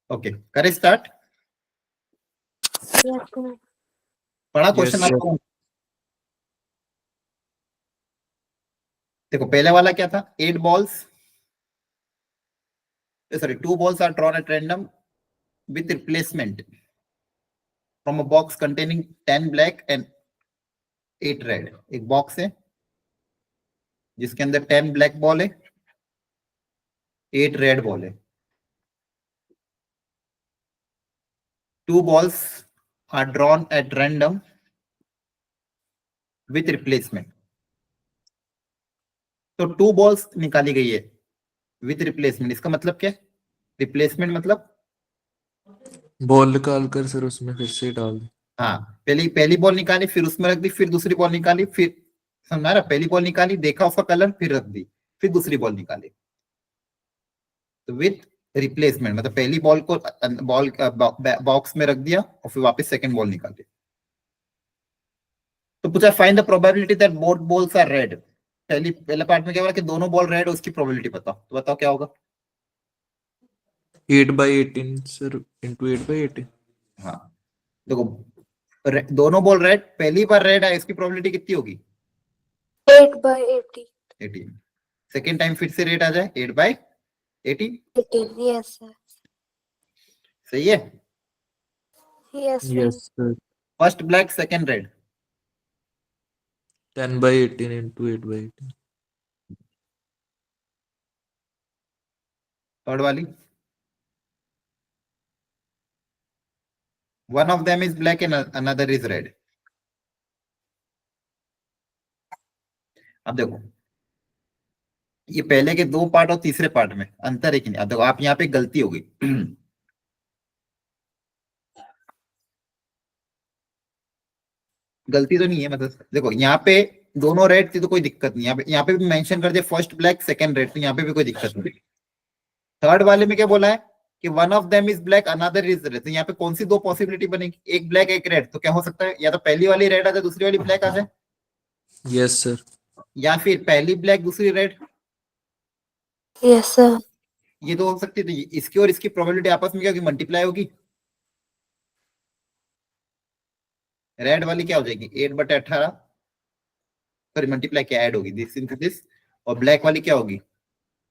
Okay, करें start. पढ़ा question आपको? देखो पहले वाला क्या था, 8 balls, sorry, 2 balls are drawn at random with replacement from a box containing 10 black and 8 red। एक बॉक्स है जिसके अंदर 10 ब्लैक बॉल है, 8 रेड बॉल है। 2 balls are drawn at random with replacement। तो 2 balls निकाली गई है विथ रिप्लेसमेंट। इसका मतलब क्या है? रिप्लेसमेंट मतलब बॉल निकाल कर सर उसमें फिर से डाल दी। हाँ, पहली बॉल निकाली, फिर उसमें रख दी, फिर दूसरी बॉल निकाली, फिर समझा रहा, पहली बॉल निकाली, देखा उसका कलर, फिर रख दी, फिर दूसरी बॉल निकाली। तो विथ रिप्लेसमेंट मतलब पहली बॉल को बॉल बॉक्स में रख दिया और फिर वापस सेकंड बॉल निकाली। तो पूछा find the probability that both balls are red. पहले पार्ट में क्या बोला कि दोनों बॉल रेड, उसकी प्रोबेबिलिटी बताओ। तो बताओ क्या होगा? 8/18 सर, इंटू 8/18। हाँ देखो, दोनों बॉल रेड, पहली बार रेड है, इसकी प्रोबेबिलिटी कितनी होगी? 8/18। 18। सेकेंड टाइम फिर से रेड आ जाए, 8/18। 18, yes sir, सही है। yes sir, yes sir, first black, second red. 10/18 into 8/18। Third वाली, one of them is black and another is red. अब देखो ये पहले के 2 पार्ट और तीसरे पार्ट में अंतर है कि नहीं? अब देखो आप यहाँ पे गलती हो गई। गलती तो नहीं है, मतलब देखो यहाँ पे दोनों रेड थी तो कोई दिक्कत नहीं। यहाँ पे भी मेंशन कर दिया फर्स्ट ब्लैक सेकंड रेड, तो यहाँ पे भी कोई दिक्कत नहीं। थर्ड वाले में क्या बोला है कि one of them is black another is red. तो यहाँ पे कौन सी 2 पॉसिबिलिटी बनेगी? एक ब्लैक एक रेड। तो क्या हो सकता है? या तो पहली वाली रेड आ जाए, दूसरी वाली ब्लैक आ जाए, यस सर, या फिर पहली ब्लैक दूसरी रेड। yes sir, ये तो हो सकती है। तो इसकी और इसकी प्रोबेबिलिटी आपस में क्या होगी? मल्टीप्लाई होगी। रेड वाली क्या हो जाएगी? 8/18, सॉरी मल्टीप्लाई क्या, ऐड होगी दिस इनटू दिस। और ब्लैक वाली क्या होगी?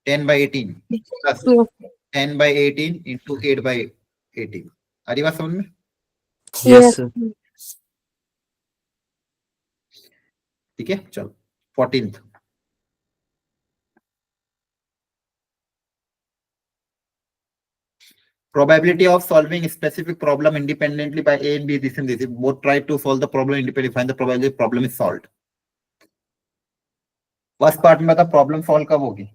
10/18 प्लस yes 10/18 इंटू 8/18। आ रही बात समझ में? Yes sir. ठीक है, चलो 14th। Probability of solving specific problem independently by A and B, this and this. If both try to solve the problem independently, find the probability problem is solved. First part में बता problem solve कब होगी?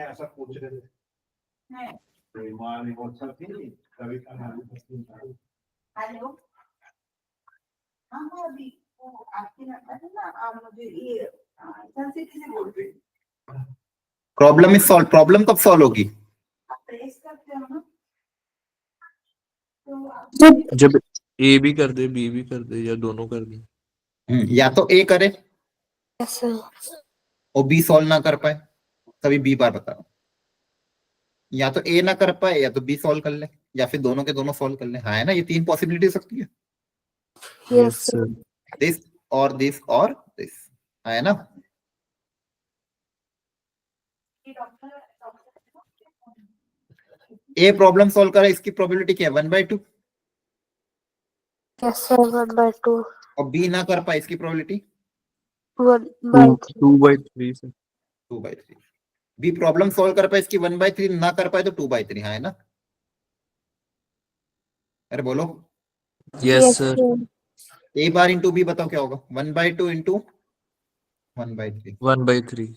ऐसा पूछ रहे थे hello. हाँ अभी वो आपके नंबर है ना, आप मुझे ये संस्कृति से बोल रहे हैं। प्रॉब्लम इज सॉल्व, प्रॉब्लम कब सॉल्व होगी? आप प्रेस करते हो ना, तो जब ए भी कर दे बी भी कर दे या दोनों कर दे। या तो ए करे yes sir, और बी सॉल्व ना कर पाए, तभी बी बार बता रहा हूं। या तो ए ना कर पाए या तो बी सॉल्व कर ले, या फिर दोनों के दोनों सॉल्व कर ले। हाँ है ना, ये 3 पॉसिबिलिटी हो सकती है, yes sir, दिस और दिस और दिस। है ना? ए प्रॉब्लम सॉल्व करे, इसकी प्रोबेबिलिटी क्या है? 1/2। yes sir, 1/2, और बी ना कर पाए, इसकी probability 1/3, 2/3 sir. 2/3। B problem solve कर पाए, इसकी 1/3 ना कर पाए तो 2/3। हाँ है ना? अरे बोलो, यस yes सर, sir, ए बार इंटू बी बताओ क्या होगा? 1/2 इंटू 1/3। 1/3।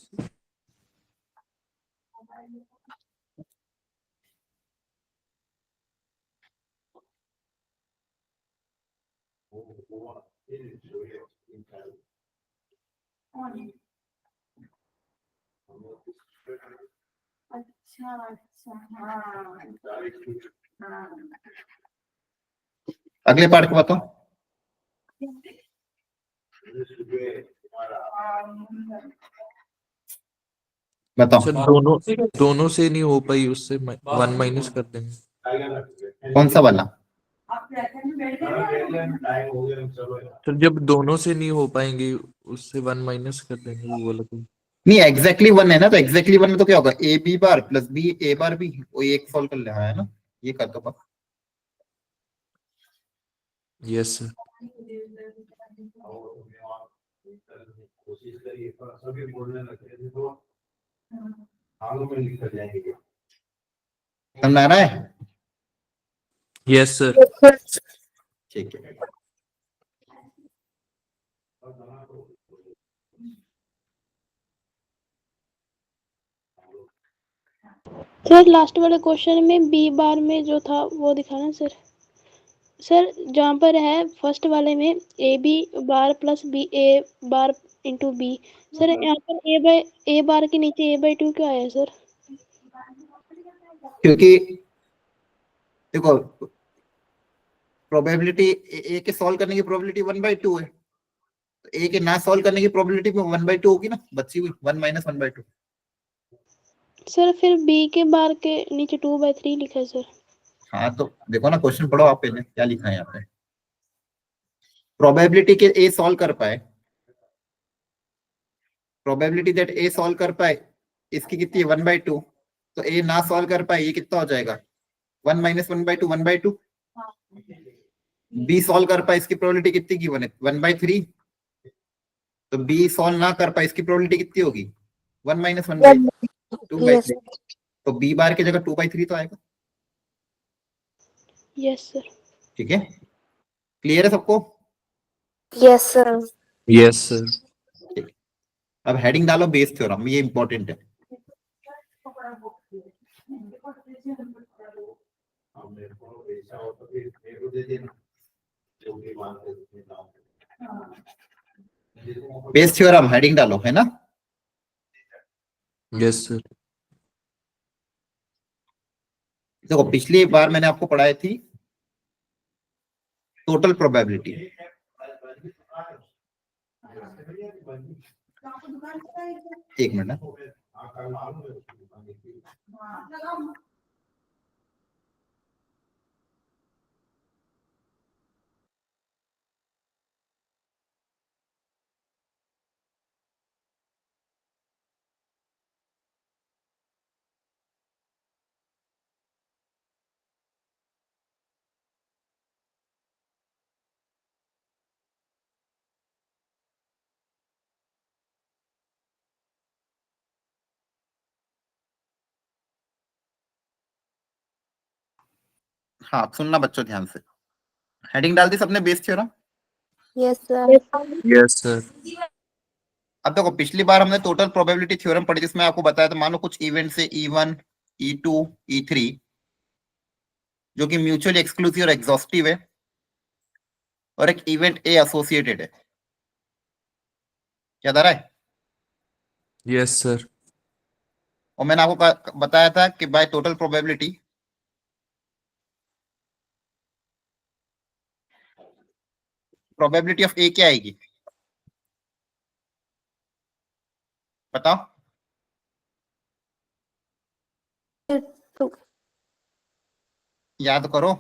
अच्छा अच्छा हाँ हाँ। अगले पार्ट को बताओ। बताओ सर दोनों दोनों से नहीं हो पाई, उससे 1 माइनस कर देंगे। कौन सा वाला। आप फ्लैट में बैठ गए सर जब दोनों से नहीं हो पाएंगे उससे 1 माइनस कर देंगे, वो वाला तो। नहीं एग्जैक्टली वन है ना, तो एग्जैक्टली वन में तो क्या होगा, A B bar plus B A bar B, वो एक सॉल्व कर ले है ना, ये कर दो। Yes sir. समझ आ रहा है। Yes sir. ठीक है। सर लास्ट वाले क्वेश्चन में बी बार में जो था वो दिखाना सर। सर जहाँ पर है फर्स्ट वाले में A B bar plus B A bar into B, sir यहाँ पर ए बार के नीचे A/2 क्यों आया सर? क्योंकि देखो प्रोबेबिलिटी ए के सॉल्व करने की प्रोबेबिलिटी 1/2 है, तो ए के ना सॉल्व करने की प्रोबेबिलिटी भी 1/2 होगी ना, बची हुई 1 - 1/2। सर फिर बी के बार के नीचे 2/3 लिखा है सर। हाँ तो देखो ना क्वेश्चन पढ़ो आप पहले, क्या लिखा है यहाँ पे। प्रोबेबिलिटी के ए सॉल्व कर पाए, प्रोबेबिलिटी दैट ए सॉल्व कर पाए इसकी कितनी है 1/2, तो ए ना सॉल्व कर पाए ये कितना हो जाएगा 1 - 1/2 1/2। बी सॉल्व कर पाए इसकी प्रोबेबिलिटी कितनी की 1/3, तो बी सॉल्व ना कर पाए इसकी प्रोबेबिलिटी कितनी होगी 1 - 1/2 2/3, तो बी बार की जगह 2/3 तो आएगा। Yes sir. ठीक है, क्लियर है सबको। Yes sir. Yes sir. अब हेडिंग डालो बेस थ्योरम, ये इंपॉर्टेंट है। बेस थ्योरम हेडिंग डालो, है ना। Yes sir. देखो पिछली बार मैंने आपको पढ़ाई थी टोटल प्रोबेबिलिटी, एक मिनट। हाँ सुनना बच्चों ध्यान से, हेडिंग डाल दी सबने Bayes theorem. Yes sir. Yes sir. अब देखो पिछली बार हमने टोटल प्रोबेबिलिटी थ्योरम पढ़ी जिसमें आपको बताया था मानो कुछ इवेंट से E1 E2 E3 जो कि म्यूचुअली एक्सक्लूसिव और एग्जॉस्टिव है, और एक इवेंट ए एसोसिएटेड है। याद आ रहा है। Yes sir. और मैंने आपको बताया था कि by total probability probability of A क्या आएगी बताओ। याद करो।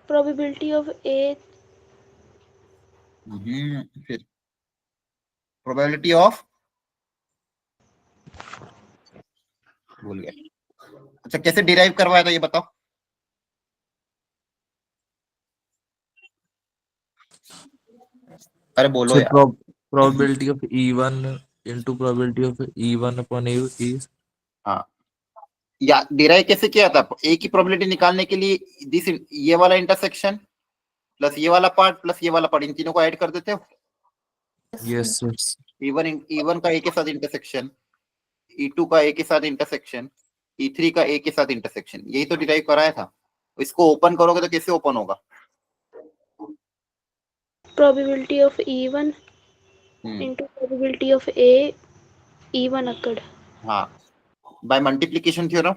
Probability of A. फिर प्रोबेबिलिटी ऑफ, भूल गए। अच्छा कैसे डिराइव करवाया था ये बताओ। अरे बोलो सर यार। Probability of E1 into probability of E1 upon A is. हाँ या डिराइव कैसे किया था, ए की प्रोबेबिलिटी निकालने के लिए दिस ये वाला इंटरसेक्शन प्लस ये वाला पार्ट प्लस ये वाला पार्ट, इन तीनों को ऐड कर देते हो। Yes sir. E1 का ए के साथ इंटरसेक्शन, E2 का ए के साथ इंटरसेक्शन, E3 का ए के साथ इंटरसेक्शन, यही तो डिराइव कराया था। इसको ओपन करोगे तो कैसे ओपन होगा। Probability of E1 into probability of A E1 अकड़। हाँ by multiplication theorem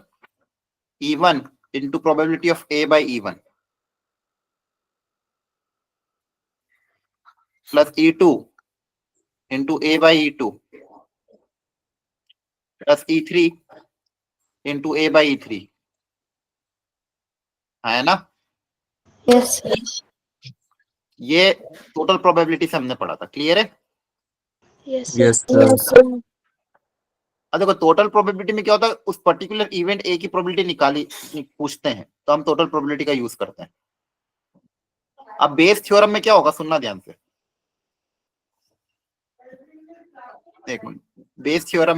E1 into probability of A by E1। Plus E2 into A by E2 plus E3 into A by E3, है ना? Yes, sir. ये total probability से हमने पढ़ा था, clear है? Yes, sir. Yes, sir. Yes, sir. अब देखो टोटल प्रोबेबिलिटी में क्या होता है, उस पर्टिकुलर इवेंट ए की प्रोबेबिलिटी निकाली पूछते हैं तो हम टोटल प्रोबेबिलिटी का यूज करते हैं। अब बेस थ्योरम में क्या होगा, सुनना ध्यान से, एक मिनट। बेस थ्योरम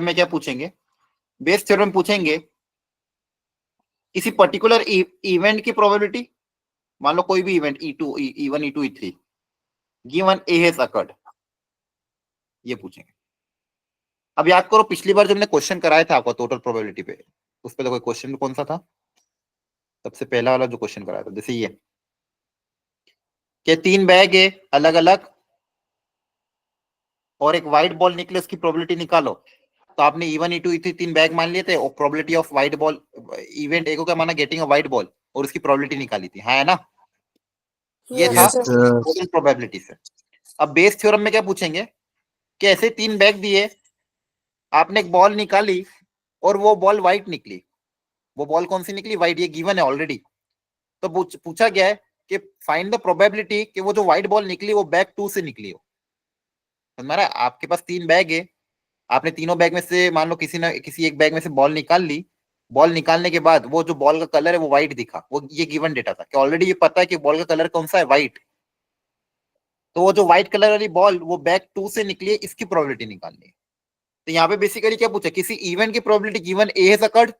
में क्या पूछेंगे, बेस थ्योरम में पूछेंगे किसी पर्टिकुलर इवेंट की प्रोबेबिलिटी, मान लो कोई भी event E2 E1 E2 E3 given A has occurred, ये पूछेंगे। अब याद करो पिछली बार जब हमने क्वेश्चन कराया था आपको टोटल प्रोबेबिलिटी पे, उस पे देखो क्वेश्चन कौन सा था, सबसे पहला वाला जो क्वेश्चन कराया था, जैसे ये कि 3 बैग है अलग अलग और एक व्हाइट बॉल निकले, उसकी प्रोबेबिलिटी निकालो। तो आपने E1 E2 E3 3 बैग मान लिए थे और probability of white ball, event A को क्या माना, गेटिंग अ व्हाइट बॉल, और उसकी प्रोबेबिलिटी निकाली थी, है ना? ये था Yes, sir. टोटल प्रोबेबिलिटी से। अब बेस थ्योरम में क्या पूछेंगे कि ऐसे 3 बैग दिए, आपने एक बॉल निकाली और वो बॉल व्हाइट निकली, वो बॉल कौन सी निकली, व्हाइट, ये गिवन है ऑलरेडी। तो पूछा गया है कि फाइंड द प्रोबेबिलिटी कि वो जो व्हाइट बॉल निकली वो बैग 2 से निकली हो। हमारा आपके पास 3 बैग है, आपने तीनों बैग में से मान लो किसी एक बैग में से बॉल निकाल ली, बॉल निकालने के बाद वो जो बॉल का कलर है वो व्हाइट दिखा, वो ये गिवन डेटा था कि ऑलरेडी ये पता है कि बॉल का कलर कौन सा है, व्हाइट। तो वो जो व्हाइट कलर वाली बॉल वो बैग 2 से निकली है, इसकी प्रोबेबिलिटी निकालनी है। तो यहाँ पे बेसिकली क्या पूछा, किसी इवेंट की probability given A has occurred,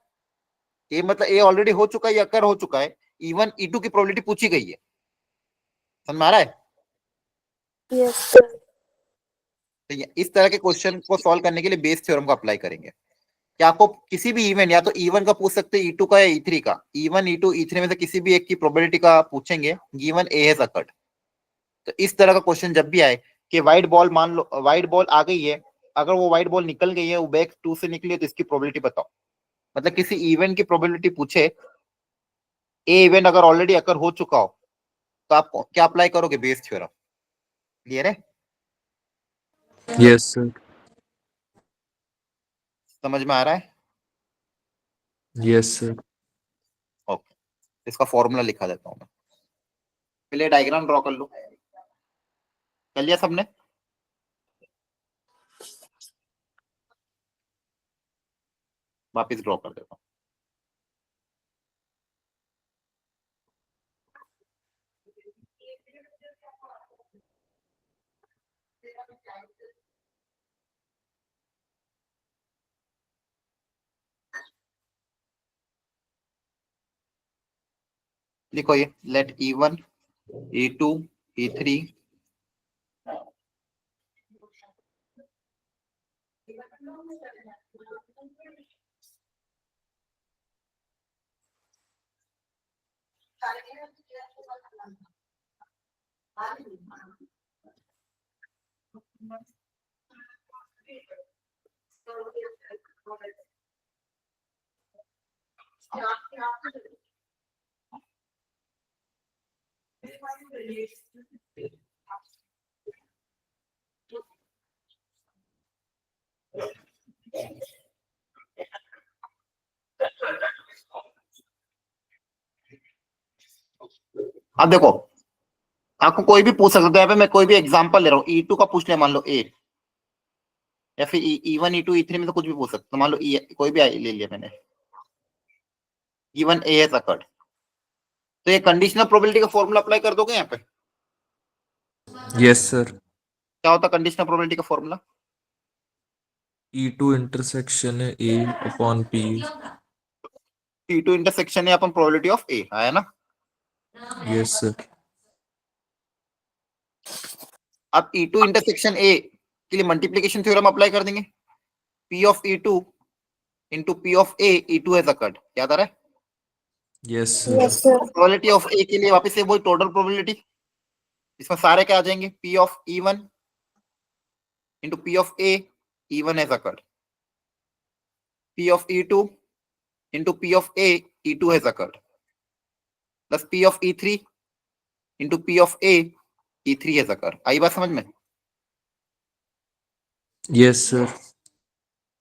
A मतलब ए ऑलरेडी हो चुका है या अकर हो चुका है, E1 E2 की प्रोबेबिलिटी पूछी गई है, समझ में आ रहा है? Yes, sir. तो इस तरह के क्वेश्चन को सॉल्व करने के लिए बेस थ्योरम को अप्लाई करेंगे कि आपको किसी भी इवेंट, या तो E1 का पूछ सकते हैं, E2 का या E3 का, E1 E2 E3 में से किसी भी एक की प्रोबेबिलिटी का पूछेंगे गिवन ए हैज अकर्ड। तो इस तरह का क्वेश्चन जब भी आए कि व्हाइट बॉल, मान लो व्हाइट बॉल आ गई है, अगर वो व्हाइट बॉल निकल गई है, वो बैग 2 से निकली है, तो इसकी प्रोबेबिलिटी बताओ। मतलब किसी इवेंट की प्रोबेबिलिटी पूछे, ए इवेंट अगर ऑलरेडी अकर हो चुका हो, तो आप क्या अप्लाई करोगे, बेस थ्योरम। क्लियर है? Yes, sir. समझ में आ रहा है? Yes, sir. ओके, इसका फॉर्मूला लिखा देता हूं मैं, पहले डायग्राम ड्रॉ कर लो। कर लिया सबने? वापिस ड्रॉ कर देता हूं। लिखो ये, लेट E1 E2 E3 अब देखो आपको कोई भी पूछ सकता है, यहाँ पे मैं कोई भी एग्जांपल ले रहा हूँ, E2 का पूछ लिया मान लो ए, या फिर E1 E2 E3 में से कुछ भी पूछ सकता, मान लो कोई भी ले लिया मैंने, गिवन ए हैज अकर्ड। तो ये कंडीशनल प्रोबेबिलिटी का फॉर्मूला अप्लाई कर दोगे यहाँ पे? Yes, sir. क्या होता कंडीशनल प्रोबेबिलिटी का formula? E2 intersection A upon P. T2 intersection है अपन प्रोबेबिलिटी ऑफ ए, है ना? Yes, sir. अब E2 इंटरसेक्शन ए के लिए मल्टीप्लीकेशन थ्योरम अप्लाई कर देंगे, P of E2 into P of A, E2 has occurred, याद आ रहा है? Yes, sir. Yes, sir. Probability of A के लिए वापस से वही टोटल प्रोबेबिलिटी, इसमें सारे क्या आ जाएंगे, P of E1 into P of A, E1 has occurred, P of E2 into P of A, E2 has occurred, plus P of E3 into P of A E3 has occur. आई बात समझ में? Yes sir.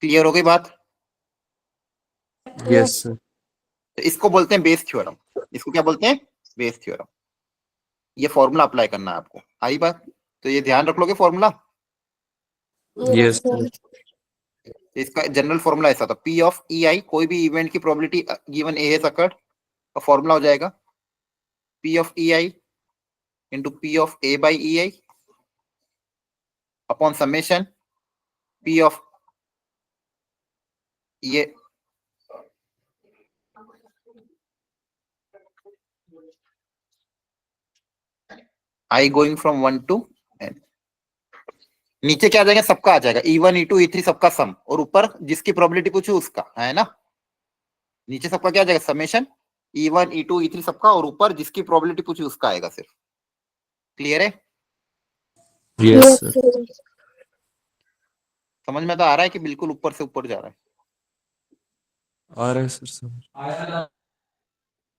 Clear हो गई बात? Yes sir. तो इसको बोलते हैं बेस थ्योरम। इसको क्या बोलते हैं? Bayes theorem. ये फॉर्मूला अप्लाई करना है आपको। आई बात? तो ये ध्यान रख लोगे फॉर्मूला। Yes sir. इसका जनरल फॉर्मूला ऐसा था, पी ऑफ ई आई, कोई भी इवेंट की probability given A has occurred का फॉर्मूला हो जाएगा P of E I into P of A by E I upon summation P of E I going from 1 to n। नीचे क्या आ जाएगा? सबका आ जाएगा, E1 E2 E3 सबका सम, और ऊपर जिसकी प्रोबेबिलिटी पूछी उसका, है ना? नीचे सबका क्या आ जाएगा? समेशन E1 E2 E3 सबका, और ऊपर जिसकी प्रोबेबिलिटी पूछी उसका आएगा सिर्फ। क्लियर है? Yes sir. समझ में तो आ रहा है कि बिल्कुल ऊपर से ऊपर जा रहा है? आ रहा है सर समझ।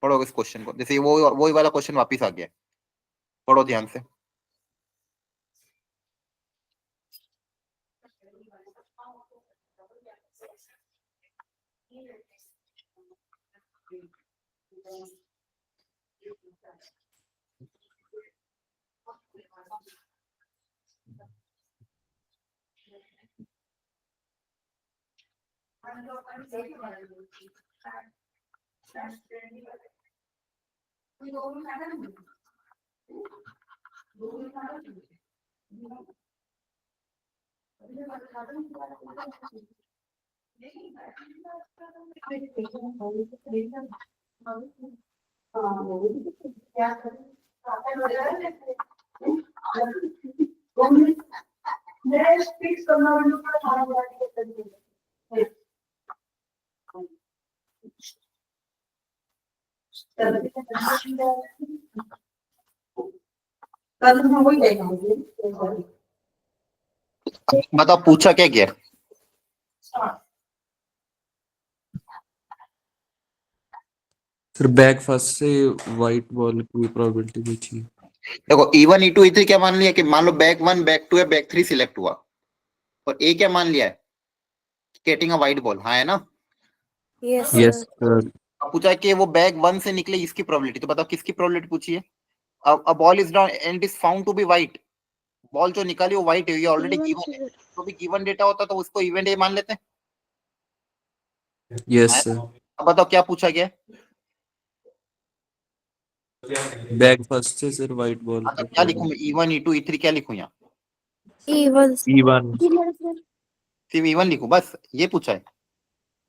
पढ़ो इस क्वेश्चन को, जैसे वही वाला क्वेश्चन वापिस आ गया। पढ़ो ध्यान से। बताओ पूछा क्या गया? सर बैक फर्स्ट से वाइट बॉल की प्रोबेबिलिटी पूछी। देखो E1 E2 E3 क्या मान लिया कि मान लो बैक 1 बैक 2 या बैक 3 सिलेक्ट हुआ, और ए क्या मान लिया है? गेटिंग अ वाइट बॉल, हाँ है ना? Yes, yes sir. सर। अब पूछा है कि वो बैग 1 से निकले, इसकी प्रोबेबिलिटी। तो बताओ किसकी प्रोबेबिलिटी पूछी है? A ball is down and is found to be white. Ball जो निकाली वो व्हाइट है, ये ऑलरेडी E1 गिवन से है। सर। तो भी गिवन डेटा होता तो उसको इवेंट ए मान लेते हैं। यस है? सर। अब बताओ क्या पूछा गया है? बैक फर्स्ट से सर वाइट बॉल हाँ, तो की क्या लिखूं मैं? प्रोबेबिलिटी। E1 E2 E3 क्या लिखूं यहाँ? E1, sir. E1। सिर्फ E1 लिखूं बस? ये पूछा है।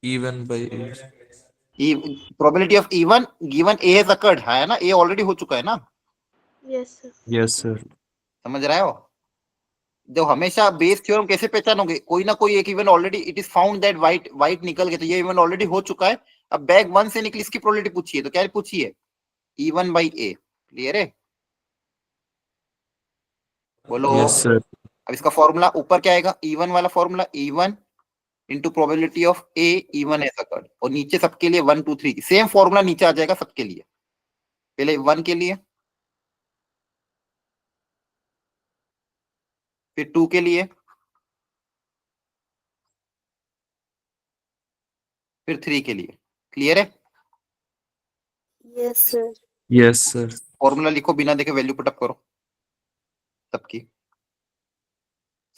E1 by probability of E1 given A has occurred, है ना? ए ऑलरेडी हो चुका है ना? Yes sir. Yes sir. समझ रहे हो? जो हमेशा बेस थ्योरम कैसे पहचानोगे? कोई ना कोई एक event already, it is found that white निकल गया, तो ये इवेंट ऑलरेडी हो चुका है। अब बैग 1 से निकली, इसकी प्रोबेबिलिटी पूछी है, तो क्या पूछी है? E1 by A. क्लियर है? बोलो। Yes sir. अब इसका फॉर्मूला ऊपर क्या आएगा? E1 वाला formula E1 into probability of A E1 ऐसा कर, और नीचे सबके लिए 1 2 3 सेम फॉर्मूला नीचे आ जाएगा सबके लिए। पहले 1 के लिए, फिर 2 के लिए, फिर 3 के लिए। क्लियर है? Yes, sir. Yes sir. Formula लिखो, बिना देखे वैल्यू पुटअप करो सबकी।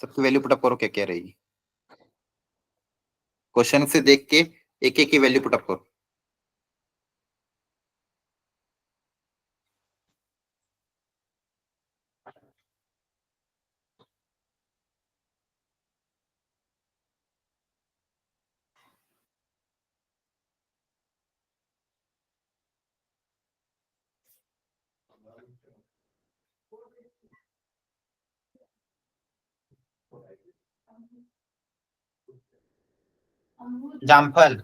सबकी वैल्यू पुटअप करो, क्या क्या रहेगी? क्वेश्चन से देख के एक एक की वैल्यू पुटअप करो। एग्जाम्पल,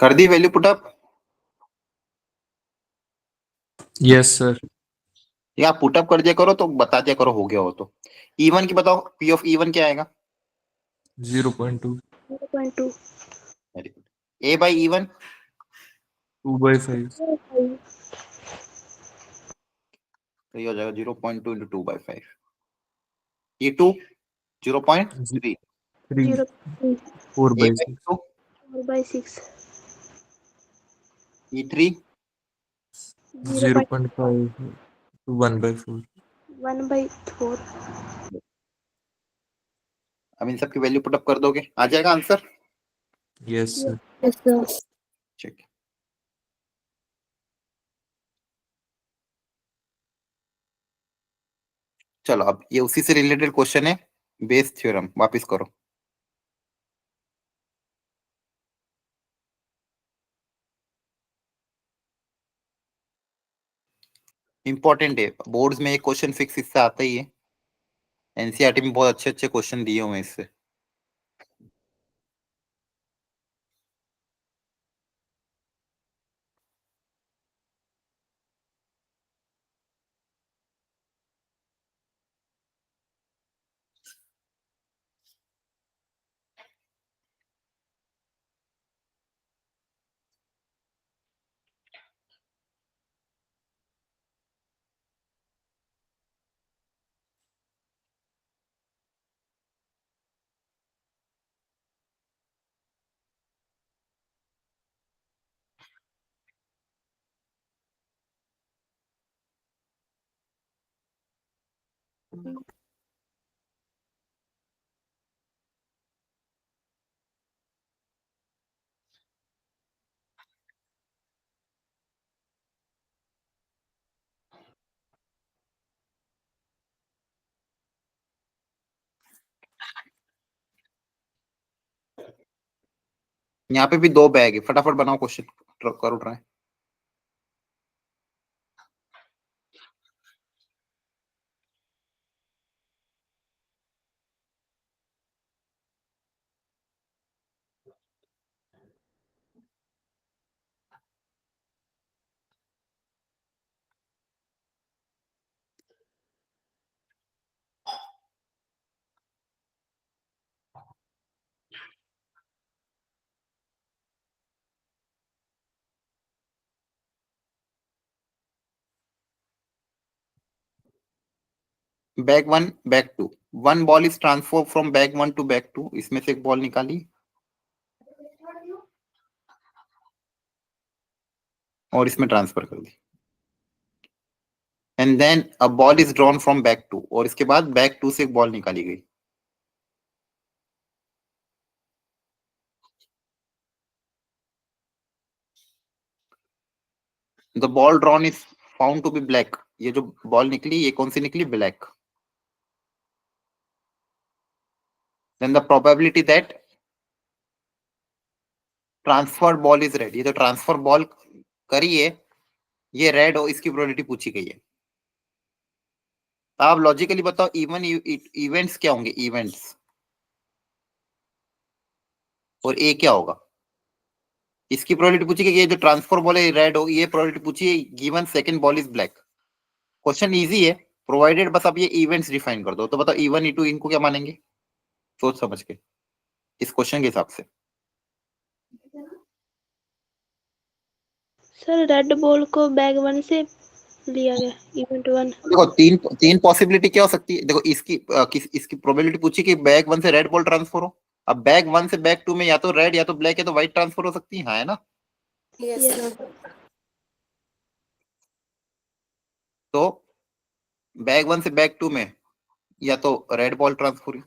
कर दी वैल्यू पुटअप? Yes sir. या पुटअप कर दिया करो तो बता दिया करो हो गया हो तो। इवन की बताओ, पी ऑफ इवन क्या आएगा? 0.2 0.2 very good. A by E one 2/5 तो ये हो जाएगा 0.2 into 2/5। E two 0.3। 3 0 A by 4/6 to 4/6 E three 0.5 to 1/4 1/4 अब इन सब की वैल्यू पुटअप कर दोगे, आ जाएगा answer. Yes sir. Yes, sir. ठीक। चलो अब ये उसी से रिलेटेड क्वेश्चन है, बेस थ्योरम वापस करो। इंपॉर्टेंट है, बोर्ड्स में एक क्वेश्चन फिक्स इससे आता ही है। एनसीईआरटी में बहुत अच्छे अच्छे क्वेश्चन दिए हुए हैं इससे। यहाँ पे भी दो बैग है, फटाफट बनाओ क्वेश्चन, करो try. Bag one bag two, one ball is transfer from bag one to bag two, इसमें से एक बॉल निकाली और इसमें ट्रांसफर कर दी। And then a ball is drawn from bag two, और इसके बाद बैग टू से एक बॉल निकाली गई। The ball drawn is found to be black, ये जो बॉल निकली ये कौन सी निकली? Black. Then the probability that transfer ball is red, ये जो ट्रांसफर बॉल करी है ये रेड हो, इसकी प्रोबेबिलिटी पूछी गई है। आप लॉजिकली बताओ इवन इवेंट्स क्या होंगे? इवेंट्स और ए क्या होगा? इसकी प्रोबेबिलिटी पूछी गई, ये जो ट्रांसफर बॉल है रेड हो, ये प्रोबेबिलिटी पूछी है given second ball is black. Question easy है, प्रोवाइडेड बस आप ये इवेंट्स डिफाइन कर दो। तो बताओ इवन ई टू इनको क्या मानेंगे? सोच समझ के इस क्वेश्चन के हिसाब से। सर रेड बॉल को बैग 1 से लिया गया, इवेंट 1। देखो तीन तीन पॉसिबिलिटी क्या हो सकती है। देखो इसकी प्रोबेबिलिटी पूछी कि बैग वन से रेड बॉल ट्रांसफर हो। अब बैग वन से बैग टू में या तो रेड या तो ब्लैक या तो व्हाइट ट्रांसफर हो सकती है, हाँ है ना? Yes, Yes. sir. तो बैग वन से बैग टू में या तो रेड बॉल ट्रांसफर हुई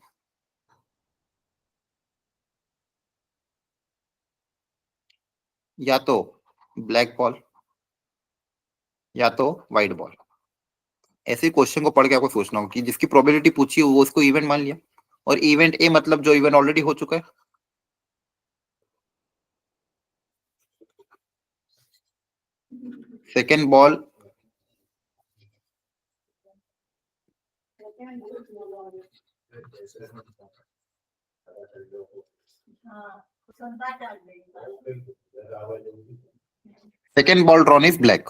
या तो ब्लैक बॉल या तो व्हाइट बॉल। ऐसे क्वेश्चन को पढ़ के आपको सोचना होगा कि जिसकी प्रोबेबिलिटी पूछी हो वो उसको इवेंट मान लिया, और इवेंट ए मतलब जो इवेंट ऑलरेडी हो चुका है। सेकेंड बॉल हाँ, सुनता चल रही Second ball drawn is black.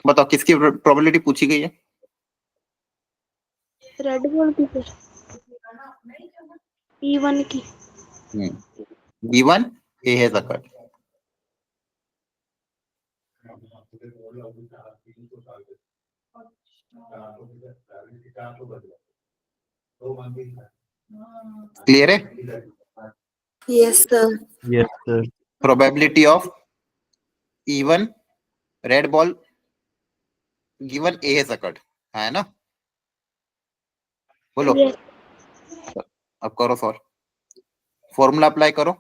बताओ किसकी प्रोबेबिलिटी पूछी गई है? रेड बॉल की सर, E1 की। Given A has occurred. Clear है? Yes, sir. Yes, sir. Probability of even red ball given A has occurred. है ना? बोलो Yes. अब करो सॉल्व, फॉर्मूला अप्लाई करो।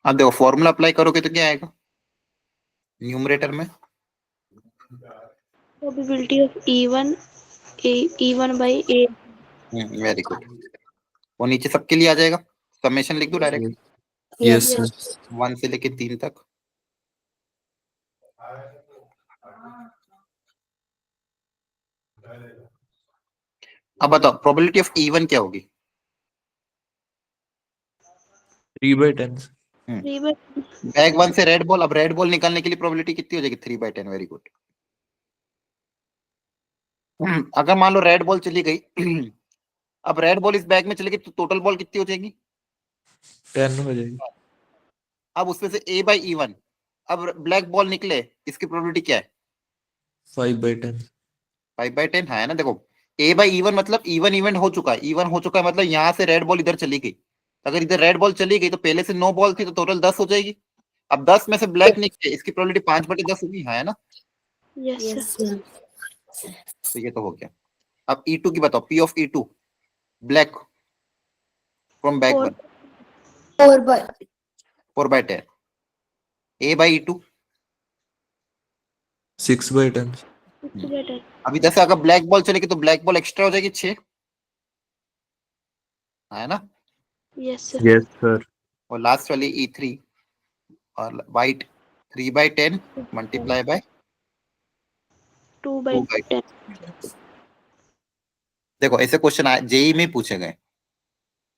अब देखो फॉर्मूला अप्लाई करोगे तो क्या आएगा न्यूमरेटर में? Probability of E1 by A. Very good. वो नीचे सबके लिए आ जाएगा, समेशन लिख दो डायरेक्ट, Yes, sir. 1 से लेके 3 तक। अब बताओ प्रोबेबिलिटी ऑफ इवन क्या होगी? 3/10. 3 by बैग 1 से रेड बॉल, अब रेड बॉल निकालने के लिए प्रोबेबिलिटी कितनी हो जाएगी? 3/10। Very good. अगर मान लो रेड बॉल चली गई अब रेड बॉल इस बैग में चली गई तो टोटल बॉल कितनी हो जाएगी? 10 हो जाएगी। अब उसमें से A बाई E1, अब ब्लैक बॉल निकले, इसकी प्रोबेबिलिटी क्या है? 5/10. 5/10 है ना। देखो A बाई E1 मतलब इवन इवेंट हो चुका है, इवन हो चुका है मतलब यहाँ से रेड बॉल इधर चली गई। अगर इधर रेड बॉल चली गई तो पहले से 9 बॉल थी तो टोटल 10 हो जाएगी। अब 10 में से ब्लैक निकले, इसकी प्रोबेबिलिटी 5/10 होगी, है ना। Yes, sir. तो ये तो हो गया। अब E2 की बताओ, P of E2 black from back 1 4/10। A by E2 6/10. 6/10. अभी जैसे अगर ब्लैक बॉल चलेगी तो ब्लैक बॉल एक्स्ट्रा हो जाएगी 6, है ना। Yes, sir. Yes, sir. और लास्ट वाली E3 और वाइट 3/10 मल्टीप्लाई बाय 2 by 2/10। 10. देखो ऐसे क्वेश्चन जेई में पूछे गए,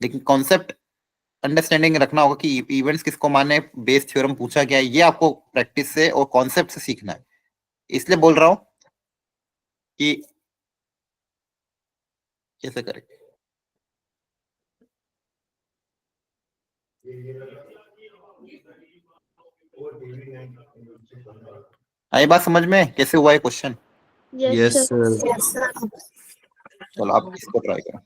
लेकिन कॉन्सेप्ट अंडरस्टैंडिंग रखना होगा कि इवेंट्स किसको माने, बेस थ्योरम पूछा गया है, ये आपको प्रैक्टिस से और कॉन्सेप्ट से सीखना है। इसलिए बोल रहा हूं कि कैसे करें। आई बात समझ में कैसे हुआ है question? Yes, Yes, sir. sir. चलो आप इसको ट्राई करो।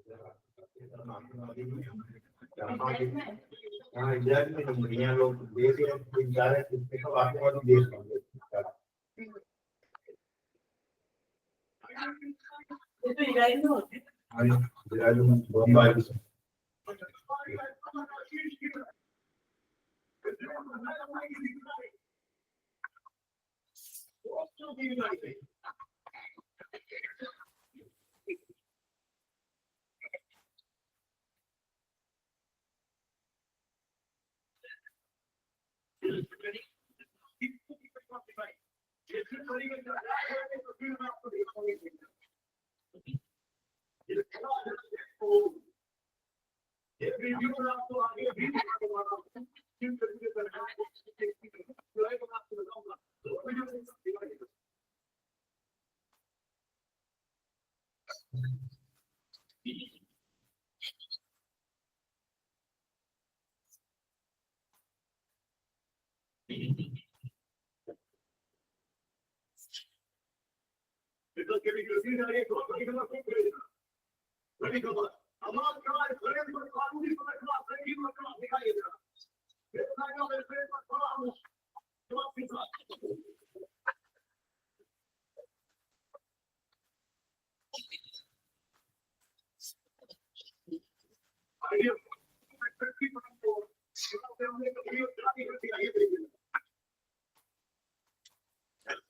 ये तो इजराइल में होते हैं।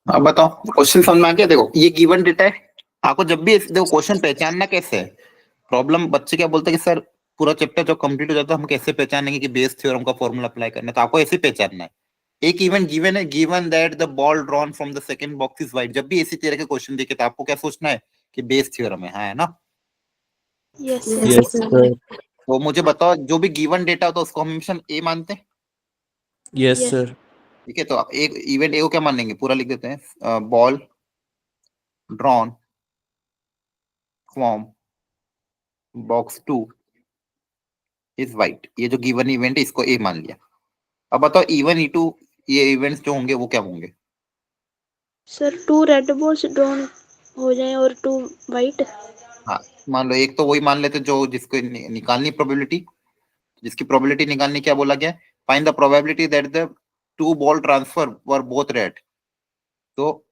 अब बताओ क्वेश्चन समझ में आ गया। देखो ये गिवन डेटा है, आपको जब भी देखो क्वेश्चन पहचानना कैसे है। प्रॉब्लम बच्चे क्या बोलते हैं कि सर पूरा चैप्टर जब कंप्लीट हो जाता है हम कैसे पहचानेंगे कि बेस थ्योरम का फॉर्मूला अप्लाई करना है। तो आपको ऐसे पहचानना है, एक इवेंट गिवन है, given that the ball drawn from the second box is wide. जब भी इसी तरह के क्वेश्चन देखे तो आपको क्या सोचना है कि बेस थ्योरम है, हाँ, है ना। Yes yes sir. सर। तो मुझे बताओ जो भी गिवन डेटा होता है उसको हम हमेशा ए मानते हैं, यस Yes. सर। ठीक है। तो आप एक इवेंट ए को क्या मान लेंगे, पूरा लिख देते हैं, ball drawn from box 2 is white. ये जो गिवन इवेंट है इसको ए मान लिया। अब बताओ E1 E2 ये इवेंट्स जो होंगे वो क्या होंगे। सर 2 रेड बॉल्स ड्रॉन हो जाए और 2 वाइट। हाँ, मान लो एक तो वही मान लेते जो जिसको निकालनी प्रोबेबिलिटी, जिसकी प्रोबेबिलिटी निकालनी क्या बोला गया, find the probability that the 2 ball transfer were both red. तो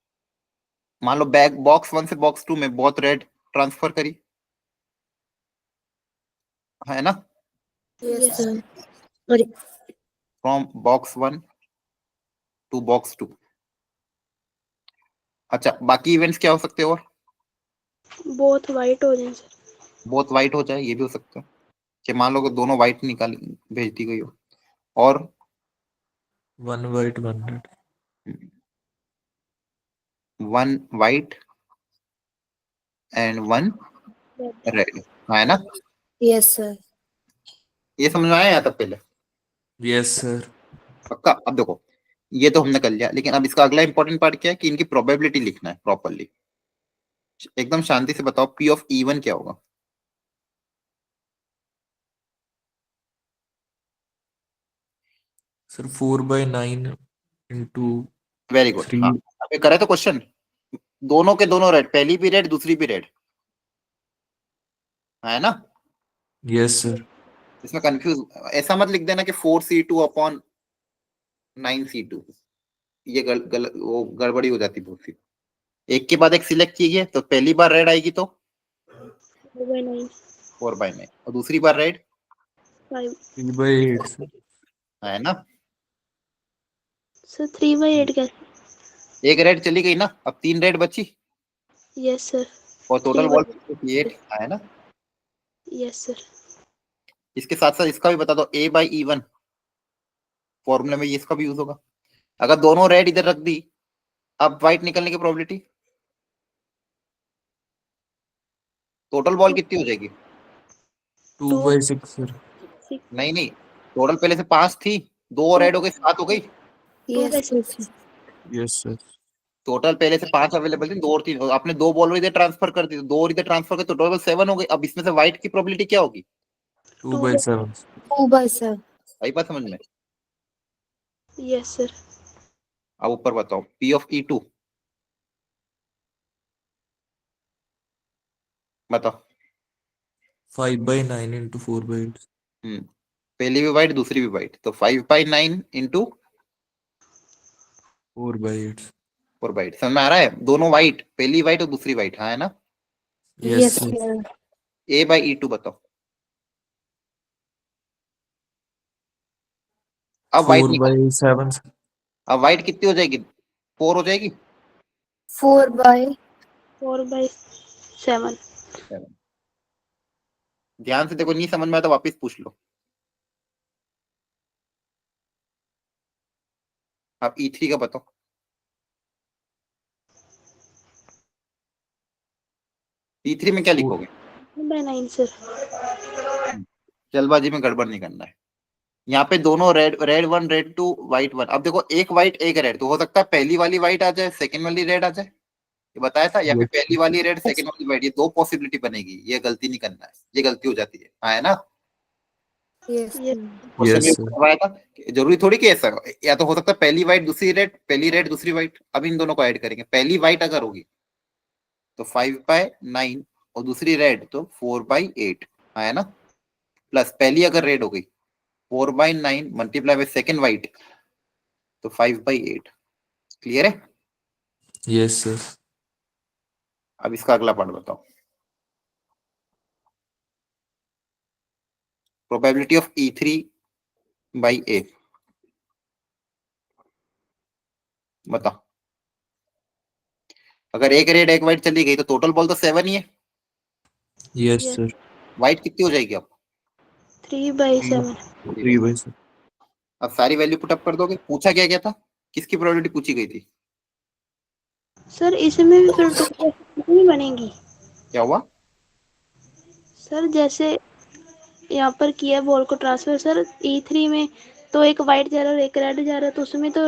मान लो बैक बॉक्स 1 से बॉक्स 2 में बोथ रेड ट्रांसफर करी, है ना, Yes, sir. Sorry. From box 1 to box 2। अच्छा, बाकी इवेंट्स क्या हो सकते हैं और, बोथ वाइट हो जाए सर। बोथ वाइट हो जाए, ये भी हो सकता है कि मान लो कि दोनों वाइट निकाल भेज दी गई हो। और 1 white 1 red. 1 white and 1 red, है ना। Yes, sir. ये समझ में आया यहाँ तक पहले, यस सर। पक्का। अब देखो ये तो हमने कर लिया, लेकिन अब इसका अगला इंपॉर्टेंट पार्ट क्या है कि इनकी प्रोबेबिलिटी लिखना है प्रॉपर्ली। एकदम शांति से बताओ P ऑफ E1 क्या होगा। Sir 4/9 into very good, 3। हाँ। अबे करे तो क्वेश्चन दोनों के दोनों रेड, पहली भी रेड दूसरी भी रेड, है ना। Yes sir. इसमें कंफ्यूज ऐसा मत लिख देना कि 4C2 अपॉन 9C2, ये वो गड़बड़ी हो जाती बहुत सी। एक के बाद एक सिलेक्ट कीजिए, तो पहली बार रेड आएगी तो 4/9 4/9, और दूसरी बार रेड 5 3/8 सर। है ना। सर 3/8 कैसे। एक रेड चली गई ना, अब 3 रेड बची, यस सर। और टोटल 3/8 वॉल 8 है ना। Yes sir. इसके साथ साथ इसका भी बता दो A/E1 फॉर्मूले में, ये इसका भी यूज होगा। अगर दोनों रेड इधर रख दी, अब व्हाइट निकलने की प्रोबेबिलिटी, टोटल बॉल कितनी हो जाएगी। 2/6 सर। नहीं नहीं, टोटल पहले से 5 थी, 2 रेड हो गई, 7 हो गई। Yes, sir. Yes sir. Total पहले से 5 अवेलेबल थी, 2 और 3, आपने 2 बॉल इधर ट्रांसफर कर दी, 2 और इधर ट्रांसफर कर, तो टोटल 7 हो गई। अब इसमें से व्हाइट की प्रोबेबिलिटी क्या होगी, 2/7। 2/7. आई बात समझ में। Yes sir. अब ऊपर बताओ P ऑफ E2 बताओ। 5/9 into 4/8. पहली भी वाइट दूसरी भी वाइट, तो 5/9 इंटू 4/8. 4/8। समझ में आ रहा है? दोनों वाइट, पहली वाइट और दूसरी वाइट, हाँ है ना? Yes, Yes, sir. sir. A/E2 बताओ। अब वाइट निकाल, 4/7. अब वाइट कितनी हो जाएगी? 4 हो जाएगी। 4/. 4/7. ध्यान से देखो, नहीं समझ में आया तो वापस पूछ लो। अब E3 का बताओ। E3 में क्या लिखोगे? 1/9 सर। जल्दबाजी में गड़बड़ नहीं करना है। यहाँ पे दोनों रेड, रेड 1 रेड 2 वाइट 1। अब देखो, एक वाइट एक रेड, तो हो सकता है पहली वाली वाइट आ जाए, सेकंड वाली रेड आ जाए, ये बताया था, या फिर Yes. पहली वाली रेड सेकंड वाली वाइट, ये दो पॉसिबिलिटी बनेगी। ये गलती नहीं करना है, ये गलती हो जाती है, हाँ है ना? Yes, Yes. sir. Question Yes, में sir. करवाया था कि जरूरी थोड़ी कि ऐसा हो। या तो हो सकता है पहली वाइट दूसरी रेड, पहली रेड दूसरी वाइट। अब इन दोनों को ऐड करेंगे, पहली वाइट अगर होगी तो 5/9 और दूसरी रेड तो 4/8, हाँ है ना? प्लस पहली अगर रेड हो गई 4/9 मल्टीप्लाई बाय सेकेंड वाइट तो 5/8। क्लियर है? Yes, sir. अब इसका अगला पार्ट बताओ। प्रोबेबिलिटी ऑफ E3/A बताओ। अगर एक रेड एक वाइट चली गई तो टोटल बॉल तो 7 ही है। Yes, Yes. sir. वाइट कितनी हो जाएगी अब? 3/7. 3/7. अब सारी वैल्यू पुट अप कर दोगे। पूछा क्या क्या था, किसकी प्रोबेबिलिटी पूछी गई थी? सर इसमें भी फिर तो नहीं बनेगी क्या हुआ? सर, जैसे यहाँ पर किया बॉल को ट्रांसफर सर E3 में, तो एक वाइट जा रहा है और एक रेड जा रहा है, तो उसमें तो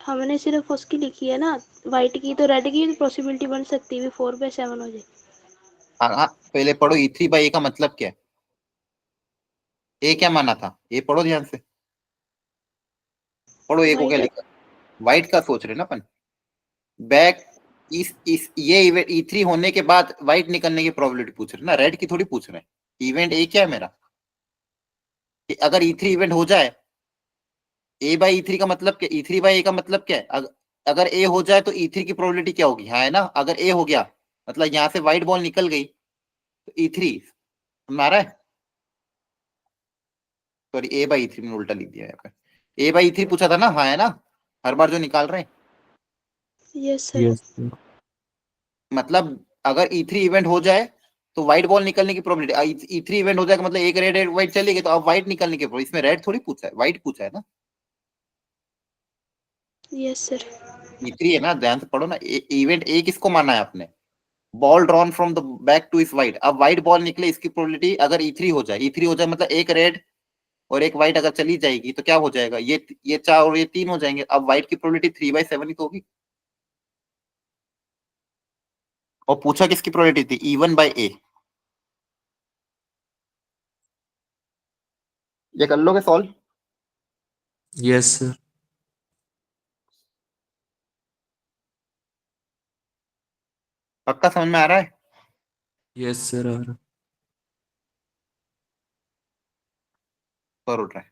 हमने सिर्फ उसकी लिखी है ना, वाइट की, तो रेड की पॉसिबिलिटी बन सकती है 4/7 हो जाए। हाँ हाँ, पहले पढ़ो E3/A का मतलब क्या है। ए क्या माना था, ये पढ़ो ध्यान से। पढ़ो ए को क्या वाइट। लिखा। वाइट का सोच रहे ना अपन। बैक इस ये इवेंट E3 होने के बाद वाइट निकलने की प्रोबेबिलिटी पूछ रहे ना, रेड की थोड़ी पूछ रहे हैं। इवेंट ए क्या है मेरा, कि अगर E3 इवेंट हो जाए, A/E3 का मतलब क्या, E3/A का मतलब क्या है? अगर ए हो जाए तो E3 की प्रोबेबिलिटी क्या होगी, हाँ है ना? अगर ए हो गया मतलब यहाँ से व्हाइट बॉल निकल गई तो E3 हमारा है। सॉरी, A/E3 में उल्टा लिख दिया यहाँ पे। A/E3 पूछा था ना, हाँ है ना? हर बार जो निकाल रहे हैं, यस सर। Yes, sir. मतलब अगर E3 इवेंट हो जाए तो व्हाइट बॉल निकलने की प्रोबेबिलिटी, E3 इवेंट हो जाएगा मतलब एक रेड एक व्हाइट चली गई, तो अब व्हाइट निकलने की प्रोबेबिलिटी। इसमें रेड थोड़ी पूछा है, व्हाइट पूछा है ना। Yes sir. E3 है ना, ध्यान से पढ़ो ना। इवेंट ए किसको माना है आपने? Ball drawn from the bag to is white. अब व्हाइट बॉल निकले, इसकी प्रोबेबिलिटी अगर E3 हो जाए, E3 हो जाए मतलब एक रेड और एक व्हाइट अगर चली जाएगी तो क्या हो जाएगा, ये 4 और ये 3 हो जाएंगे। अब व्हाइट की प्रोबेबिलिटी 3/7 ही तो होगी। और पूछा किसकी प्रोबेबिलिटी थी, E1/A। ये कर लोगे सॉल्व? Yes, sir. पक्का समझ में आ रहा है? Yes, sir. करो ट्राई।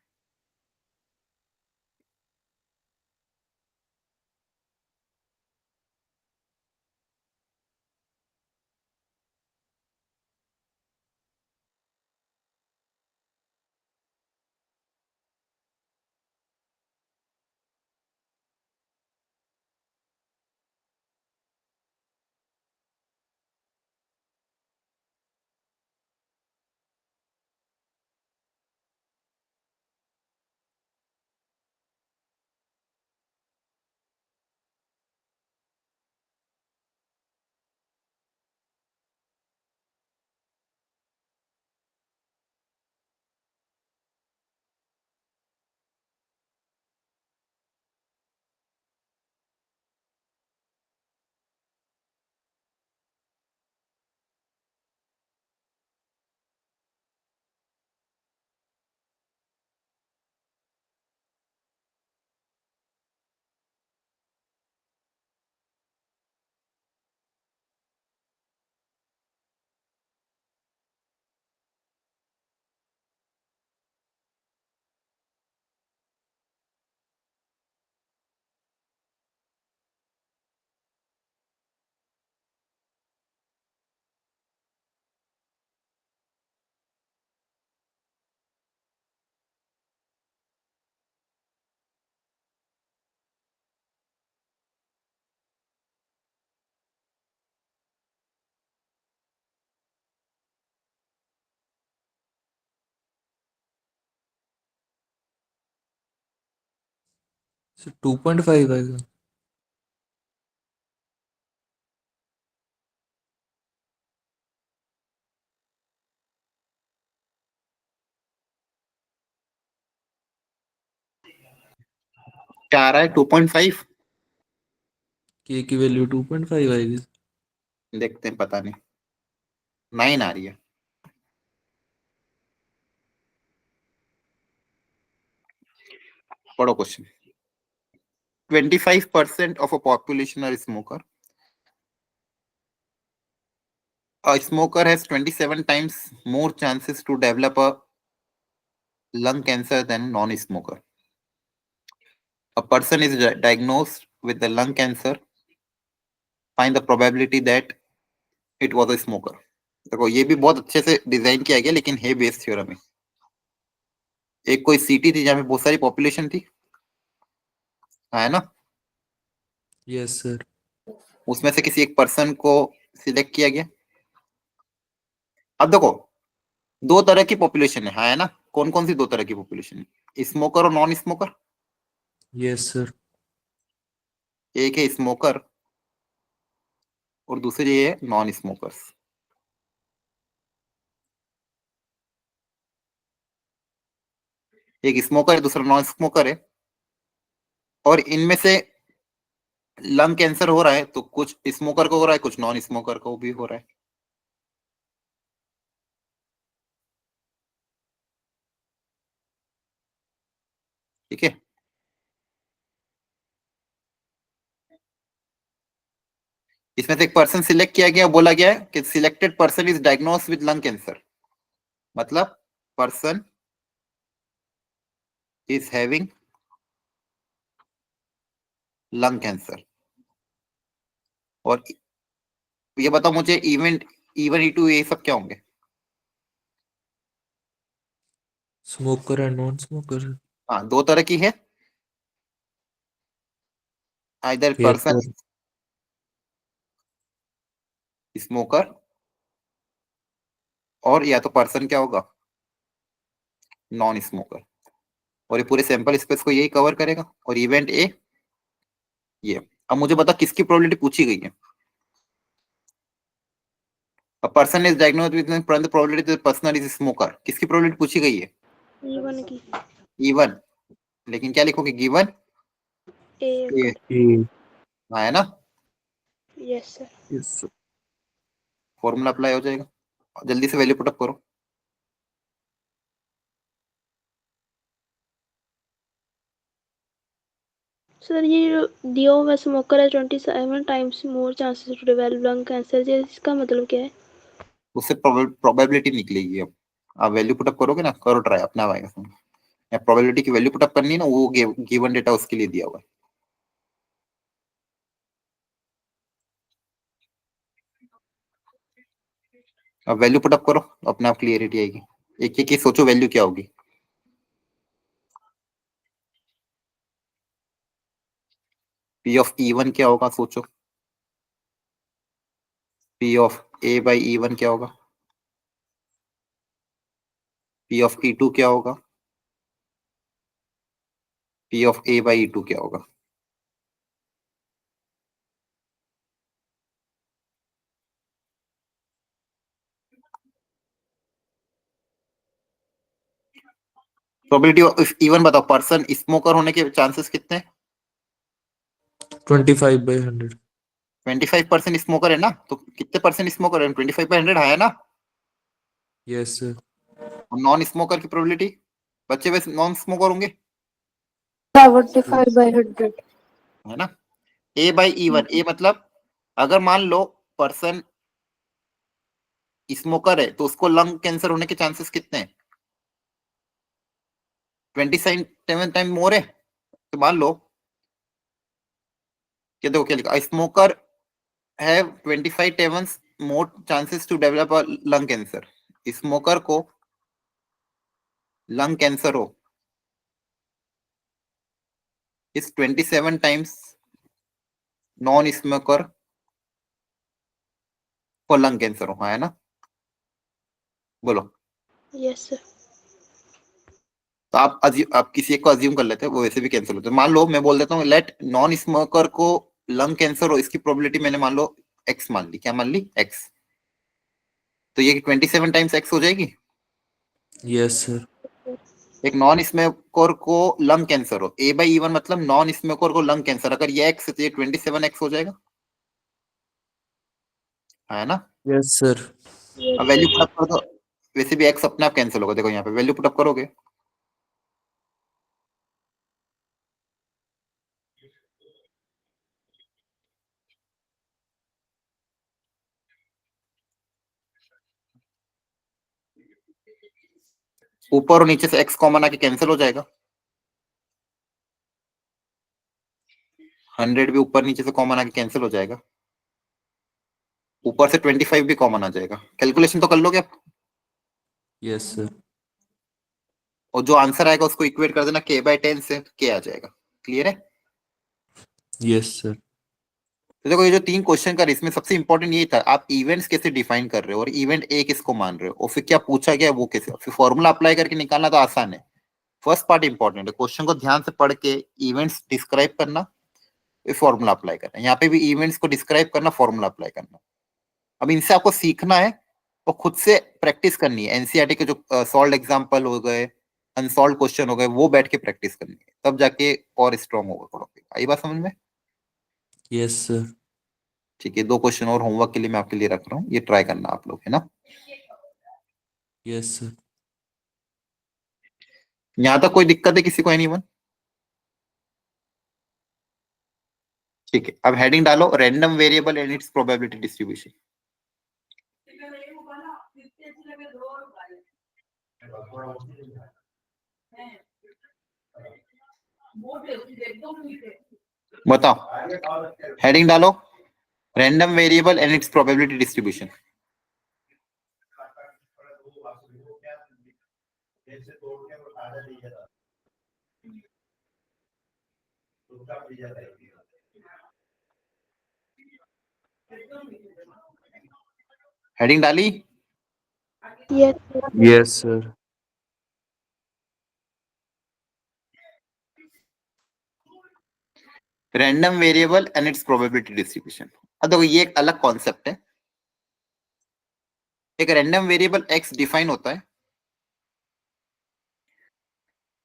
सर 2.5 आएगा। क्या आ रहा है 2.5? के की वैल्यू 2.5 आएगी। देखते हैं, पता नहीं, 9 आ रही है। पढ़ो question. 25% of a population are smoker. A smoker has 27 times more chances to develop a lung cancer than non-smoker. A person is diagnosed with the lung cancer. Find the probability that it was a smoker. देखो ये भी बहुत अच्छे से design किया गया, लेकिन है बेस थ्योरम है। एक कोई सिटी थी जहाँ पे बहुत सारी पॉपुलेशन थी, है ना? Yes sir. उसमें से किसी एक पर्सन को सिलेक्ट किया गया। अब देखो, दो तरह की पॉपुलेशन है ना? कौन कौन सी दो तरह की पॉपुलेशन है? स्मोकर और नॉन स्मोकर। Yes sir. एक है स्मोकर और दूसरी है नॉन स्मोकर्स। एक स्मोकर है, दूसरा नॉन स्मोकर है, और इनमें से लंग कैंसर हो रहा है तो कुछ स्मोकर को हो रहा है, कुछ नॉन स्मोकर को भी हो रहा है। ठीक है, इसमें से एक पर्सन सिलेक्ट किया गया, बोला गया है कि selected person is diagnose with lung cancer, मतलब person is having lung cancer. और ये बताओ मुझे, इवेंट E1 E2 ये सब क्या होंगे? Smoker and non smoker. हाँ, दो तरह की है, either yes person sir. Smoker, और या तो पर्सन क्या होगा, नॉन स्मोकर। और ये पूरे सैंपल स्पेस को यही कवर करेगा। और इवेंट ए ये। अब मुझे बता किसकी प्रोबेबिलिटी पूछी गई है? A person is diagnosed with the probability that the person is a smoker, किसकी प्रोबेबिलिटी पूछी गई है? E1 की। E1। लेकिन क्या लिखोगे? गिवन ए ए। ए। हाँ, है ना? Yes sir. Yes sir. Formula apply हो जाएगा। जल्दी से वैल्यू पुटअप करो। सर ये जो दिया हुआ स्मोकर है 27 times more chances to develop lung cancer, ये इसका मतलब क्या है? उससे प्रोबेबिलिटी निकलेगी। अब आप वैल्यू पुटअप करोगे ना, करो ट्राई, अपना आएगा। या प्रोबेबिलिटी की वैल्यू पुटअप करनी है ना, वो गिवन डेटा उसके लिए दिया हुआ है। अब वैल्यू पुटअप करो, अपने आप क्लियरिटी आएगी। एक एक सोचो वैल्यू क्या होगी। पी ऑफ E1 क्या होगा, सोचो। P of A by E1 क्या होगा? पी ऑफ E2 क्या होगा? P of A by E2 क्या होगा? प्रोबेबिलिटी ऑफ E1 बताओ। पर्सन स्मोकर होने के चांसेस कितने हैं? 25/100। 25% स्मोकर है ना, तो कितने परसेंट स्मोकर है? 25/100 है ना? Yes sir. और नॉन स्मोकर की प्रोबेबिलिटी, बच्चे वैसे नॉन स्मोकर होंगे, 75/100. है ना? ए बाई E1। ए मतलब अगर मान लो पर्सन स्मोकर है तो उसको लंग कैंसर होने के चांसेस कितने हैं? 27 टाइम मोर है। तो मान लो कि देखो क्या लिखा, smoker have 25 times more chances to develop a lung cancer. Smoker को लंग कैंसर हो इस 27 टाइम्स नॉन स्मोकर को लंग कैंसर हो, है ना? बोलो। Yes sir. तो आप किसी एक को अज्यूम कर लेते हैं, वो वैसे भी कैंसिल होते हैं। मान लो मैं बोल देता हूँ लेट नॉन स्मोकर को लंग कैंसर हो, इसकी प्रोबेबिलिटी मैंने मान लो एक्स मान ली। क्या मान ली? एक्स। तो ये 27 टाइम्स एक्स हो जाएगी। Yes sir. एक नॉन स्मोकर को लंग कैंसर हो, ए बाई E1 मतलब नॉन स्मोकर को लंग कैंसर, अगर ये एक्स है तो ये 27x हो जाएगा, है ना? Yes sir. अब वैल्यू पुटअप कर दो, वैसे भी एक्स अपने आप कैंसिल होगा। देखो यहाँ पे वैल्यू पुटअप करोगे, ऊपर और नीचे से एक्स कॉमन आके कैंसिल हो जाएगा। 100 भी ऊपर नीचे से कॉमन आके कैंसिल हो जाएगा, ऊपर से 25 भी कॉमन आ जाएगा। कैलकुलेशन तो कर लोगे आप, यस सर। और जो आंसर आएगा उसको इक्वेट कर देना k/10 से, k आ जाएगा। क्लियर है? Yes sir. तो देखो ये जो 3 क्वेश्चन का, इसमें सबसे इंपॉर्टेंट यही था आप इवेंट्स कैसे डिफाइन कर रहे हो और इवेंट ए किसको मान रहे हो, और फिर क्या पूछा गया वो कैसे, फिर फॉर्मूला अप्लाई करके निकालना तो आसान है। फर्स्ट पार्ट इंपॉर्टेंट है, क्वेश्चन को ध्यान से पढ़ के इवेंट्स डिस्क्राइब करना, फिर फॉर्मूला अप्लाई करना। यहाँ पे भी इवेंट्स को डिस्क्राइब करना, फॉर्मूला अप्लाई करना। अब इनसे आपको सीखना है और खुद से प्रैक्टिस करनी है। एनसीईआरटी के जो सॉल्व एग्जाम्पल हो गए, अनसॉल्व क्वेश्चन हो गए, वो बैठ के प्रैक्टिस करनी है, तब जाके और स्ट्रॉन्ग होगा टॉपिक। आई बात समझ में? Yes sir. ठीक है, 2 क्वेश्चन और होमवर्क के लिए मैं आपके लिए रख रहा हूँ, ये ट्राई करना आप लोग, है ना? Yes sir. यहाँ तक कोई दिक्कत है किसी को? एनीवन? ठीक है, अब हेडिंग डालो random variable and its probability distribution. बताओ, हेडिंग डालो random variable and its probability distribution. Heading डाली? Yes sir. Yes sir. Random variable and its probability distribution. अब देखो ये एक अलग कॉन्सेप्ट है। एक रैंडम वेरिएबल एक्स डिफाइन होता है,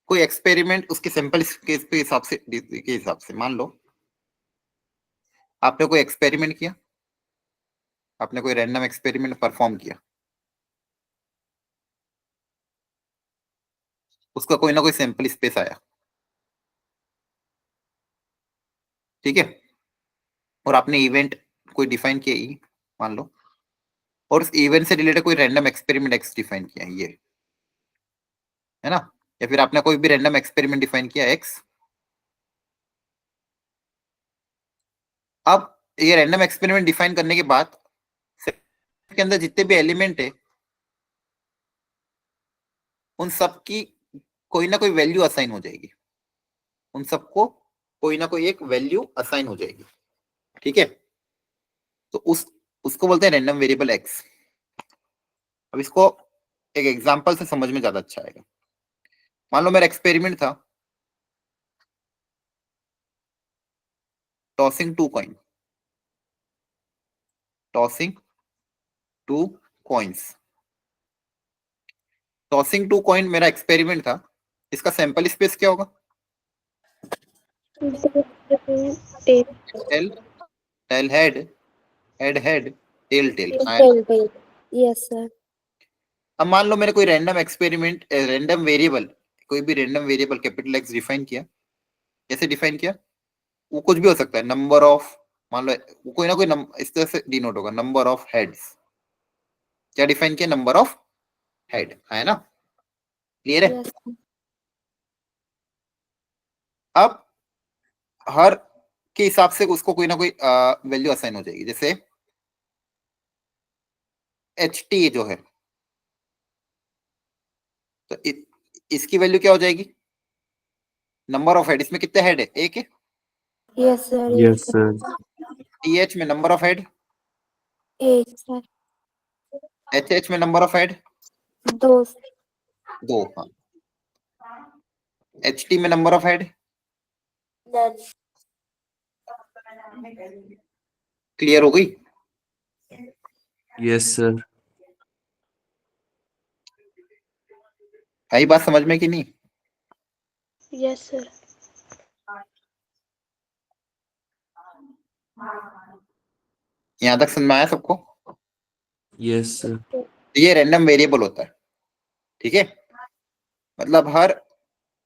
कोई एक्सपेरिमेंट उसके सैंपल के हिसाब से मान लो आपने कोई एक्सपेरिमेंट किया, आपने कोई रैंडम एक्सपेरिमेंट परफॉर्म किया, उसका कोई ना कोई सैंपल स्पेस आया, ठीक है, और आपने इवेंट कोई डिफाइन किया ई मान लो, और उस इवेंट से रिलेटेड कोई रैंडम एक्सपेरिमेंट एक्स डिफाइन किया, ये है ना? या फिर आपने कोई भी रैंडम एक्सपेरिमेंट डिफाइन किया एक्स। अब ये रैंडम एक्सपेरिमेंट डिफाइन करने के बाद के अंदर जितने भी एलिमेंट है उन सब की कोई ना कोई वैल्यू असाइन हो जाएगी, उन सबको कोई ना कोई एक वैल्यू असाइन हो जाएगी, ठीक है? तो उसको बोलते हैं रैंडम वेरिएबल एक्स। अब इसको एक एग्जांपल से समझ में ज्यादा अच्छा आएगा। मान लो मेरा एक्सपेरिमेंट था tossing 2 coin, tossing 2 coins. Tossing 2 coin मेरा एक्सपेरिमेंट था, इसका सैंपल स्पेस क्या होगा? Tail, tail head, head head, tail tail. Yes, sir. अब मान लो मैंने कोई रैंडम एक्सपेरिमेंट, रैंडम वेरिएबल, कोई भी random variable capital x define किया। कैसे डिफाइन किया? वो कुछ भी हो सकता है, नंबर ऑफ, मान लो वो कोई ना कोई इस तरह से डिनोट होगा, नंबर ऑफ हेड्स। क्या डिफाइन किया? नंबर ऑफ हेड, है ना? क्लियर है? Yes. अब हर के हिसाब से उसको कोई ना कोई वैल्यू असाइन हो जाएगी। जैसे एच टी जो है, तो इसकी वैल्यू क्या हो जाएगी? नंबर ऑफ हेड, इसमें कितने हेड है? एक है। Yes, sir. Yes sir. T H में number of head, Eight, sir. H H में नंबर ऑफ हेड Dos. 2। हाँ, HT में number of head None. Clear हो गई? Yes sir. आई बात समझ में कि नहीं? Yes sir. यहां तक समझ में आया सबको? Yes sir. ये रैंडम वेरिएबल होता है, ठीक है? मतलब हर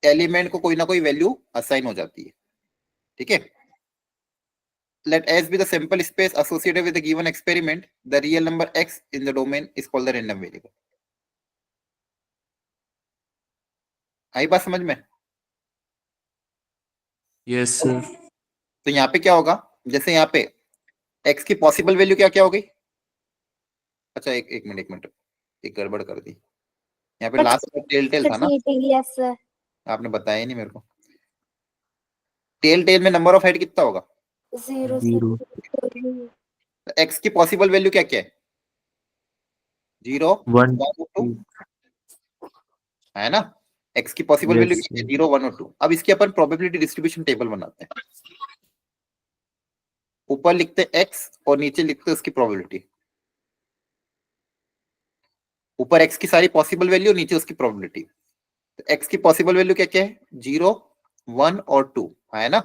एलिमेंट को कोई ना कोई वैल्यू असाइन हो जाती है, ठीक है? Let S be the simple space associated with a given experiment. The real number X in the domain is called the random variable. आई बात समझ में? Yes sir. तो यहाँ पे क्या होगा, जैसे यहाँ पे X की पॉसिबल वैल्यू क्या क्या हो गई? अच्छा एक मिनट एक गड़बड़ कर दी। यहाँ पे लास्ट में टेल था ना, Yes, sir. आपने बताया ही नहीं मेरे को। टेल में नंबर ऑफ हेड कितना होगा? 0, जीरो। sir. X की पॉसिबल वैल्यू क्या क्या है? 0, 1 1 और 2 है ना? X की पॉसिबल वैल्यू यस क्या है? 0, 1 और 2। अब इसकी अपन प्रोबेबिलिटी डिस्ट्रीब्यूशन टेबल बनाते हैं। ऊपर लिखते हैं X और नीचे लिखते हैं उसकी प्रोबेबिलिटी। ऊपर X की सारी पॉसिबल वैल्यू, नीचे उसकी प्रोबेबिलिटी। तो X की पॉसिबल वैल्यू क्या क्या है? 0, 1 और 2 है ना?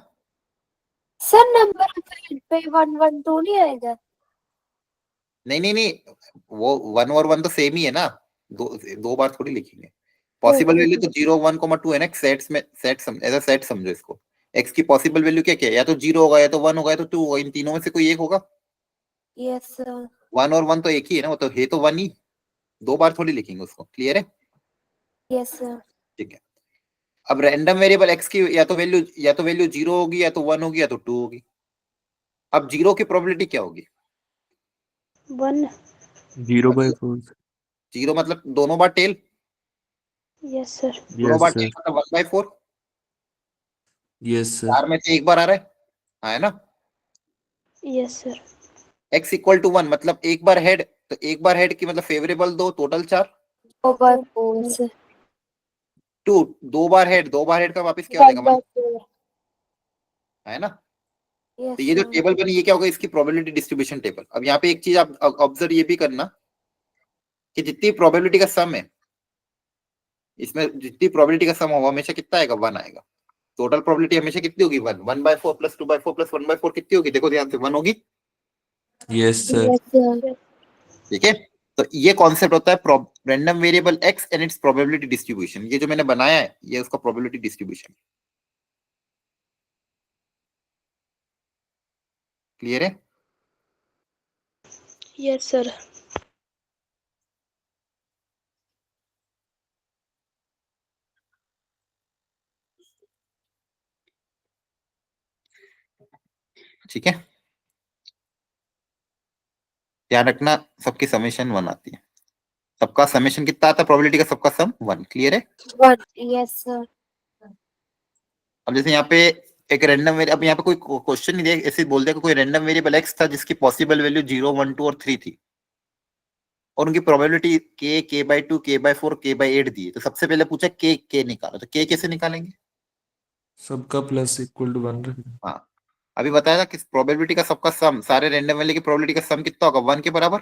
सर नंबर पे 1, 1, 2 नहीं आएगा? नहीं, वो 1 और 1 तो सेम ही है ना, दो बार थोड़ी लिखेंगे। पॉसिबल वैल्यू तो 0, 1, 2 है ना, सेट्स में एज अ सेट समझो इसको। X की पॉसिबल वैल्यू क्या क्या है? या तो 0 होगा, या तो 1 होगा, या तो 2 होगा। इन तीनों में से कोई एक होगा। Yes sir. 1 और 1 तो एक ही है ना, वो तो है तो 1 ही, दो बार थोड़ी लिखेंगे उसको। क्लियर है? Yes sir. ठीक है। अब रैंडम वेरिएबल X की या तो वैल्यू 0 होगी, या तो 1 होगी, या तो 2 होगी। अब 0 की प्रोबेबिलिटी क्या होगी? 1। 0/4। 0 मतलब दोनों बार टेल, यस सर। दोनों यस बार टेल सर। मतलब 1/4। Yes sir. 4 में से एक बार आ रहा है ना? Yes sir. X equal to 1 मतलब एक बार हेड, तो एक बार हेड की मतलब फेवरेबल 2, टोटल 4। 4/4 सर। 2 दो बार हेड का वापस क्या हो जाएगा? 1/4। है ना? तो यस ये जो सर। टेबल बनी, ये क्या होगा? इसकी प्रोबेबिलिटी डिस्ट्रीब्यूशन टेबल। अब यहाँ पे एक चीज आप ऑब्जर्व ये भी करना कि जितनी प्रोबेबिलिटी का सम है, इसमें जितनी प्रोबेबिलिटी का सम होगा हमेशा कितना आएगा? 1 आएगा। टोटल प्रोबेबिलिटी हमेशा कितनी होगी? 1। 1/4 प्लस 2/4 प्लस 1/4 कितनी होगी? देखो ध्यान से, 1 होगी। Yes sir. Yes sir. ठीक है? तो ये कॉन्सेप्ट होता है random variable X and its probability distribution. ये जो मैंने बनाया है, ये उसका प्रोबेबिलिटी डिस्ट्रीब्यूशन। क्लियर है? Yes sir. ठीक है? ध्यान रखना, सबकी समेशन 1 आती है। सबका समेशन कितना आता है? प्रोबेबिलिटी का सबका सम 1। क्लियर है? 1। Yes sir. अब जैसे यहाँ पे एक रैंडम अब यहाँ पे कोई क्वेश्चन नहीं दिया, ऐसे बोल दिया कि कोई रैंडम वेरिएबल X था जिसकी पॉसिबल वैल्यू 0, 1, 2 और 3 थी, और उनकी प्रोबेबिलिटी k/2, k/4, k/8 दी है। तो सबसे पहले पूछा k निकालो। तो k कैसे निकालेंगे? सबका प्लस इक्वल टू 1 रखना। हाँ, अभी बताया था कि प्रोबेबिलिटी का सबका सम, सारे रैंडम वैल्यू की प्रोबेबिलिटी का सम कितना होगा? 1 के बराबर।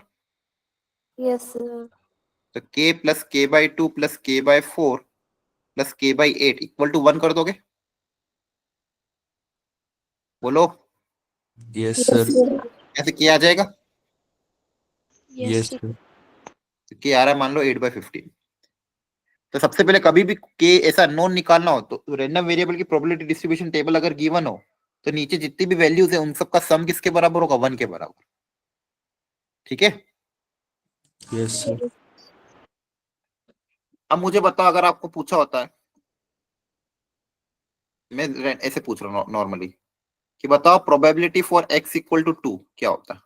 Yes sir. तो k plus k/2 plus k/4 plus k/8 equal to 1 कर दोगे? बोलो, यस यस सर। सर। ऐसे k आ जाएगा? Yes yes sir. सर। तो k आ रहा है मान लो 8/15। तो सबसे पहले कभी भी k ऐसा नॉन निकालना हो, तो रैंडम वेरिएबल की प्रोबेबिलिटी डिस्ट्रीब्यूशन टेबल अगर गिवन हो, तो नीचे जितनी भी वैल्यूज है उन सबका सम किसके बराबर होगा? 1 के बराबर। ठीक है? Yes sir. अब मुझे बताओ, अगर आपको पूछा होता है, मैं ऐसे पूछ रहा हूँ नॉर्मली, कि बताओ probability for x equal to 2 क्या होता है?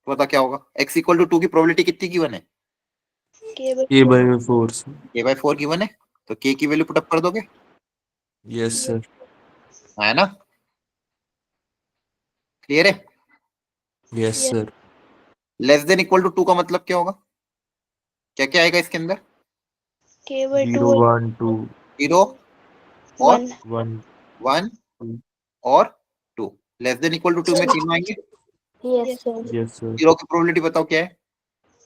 तो बता क्या होगा? x इक्वल टू 2 की प्रोबेबिलिटी कितनी गिवन है? k/4 sir. k/4 गिवन है। तो k की वैल्यू पुटअप कर दोगे? Yes sir. है ना? क्लियर है? Yes sir. Less than equal to 2 का मतलब क्या होगा? क्या क्या आएगा इसके अंदर? K by 2 0 1 2 0 और 1 1 1 2 और 2 लेस देन इक्वल टू 2 में तीनों आएंगे। Yes, sir. yes sir 0 की प्रोबेबिलिटी बताओ क्या है?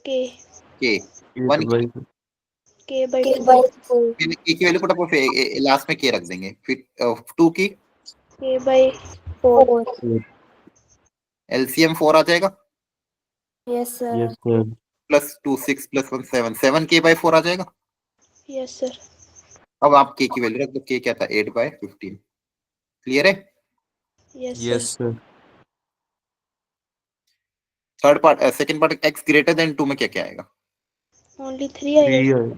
K K 8 1 by K by K 2 by 2. की वैल्यू पुट अप लास्ट में K रख देंगे, फिर 2 की K by 4. 4 एलसीएम 4 आ जाएगा, Yes, sir. yes sir plus 2 6 plus 1 7 7 K by 4 आ जाएगा। yes sir अब आप K की वैल्यू रख दो, K क्या था 8 by 15। क्लियर है? yes yes sir sir third part second part x greater than 2 में क्या क्या आएगा? only 3 3 आएगा है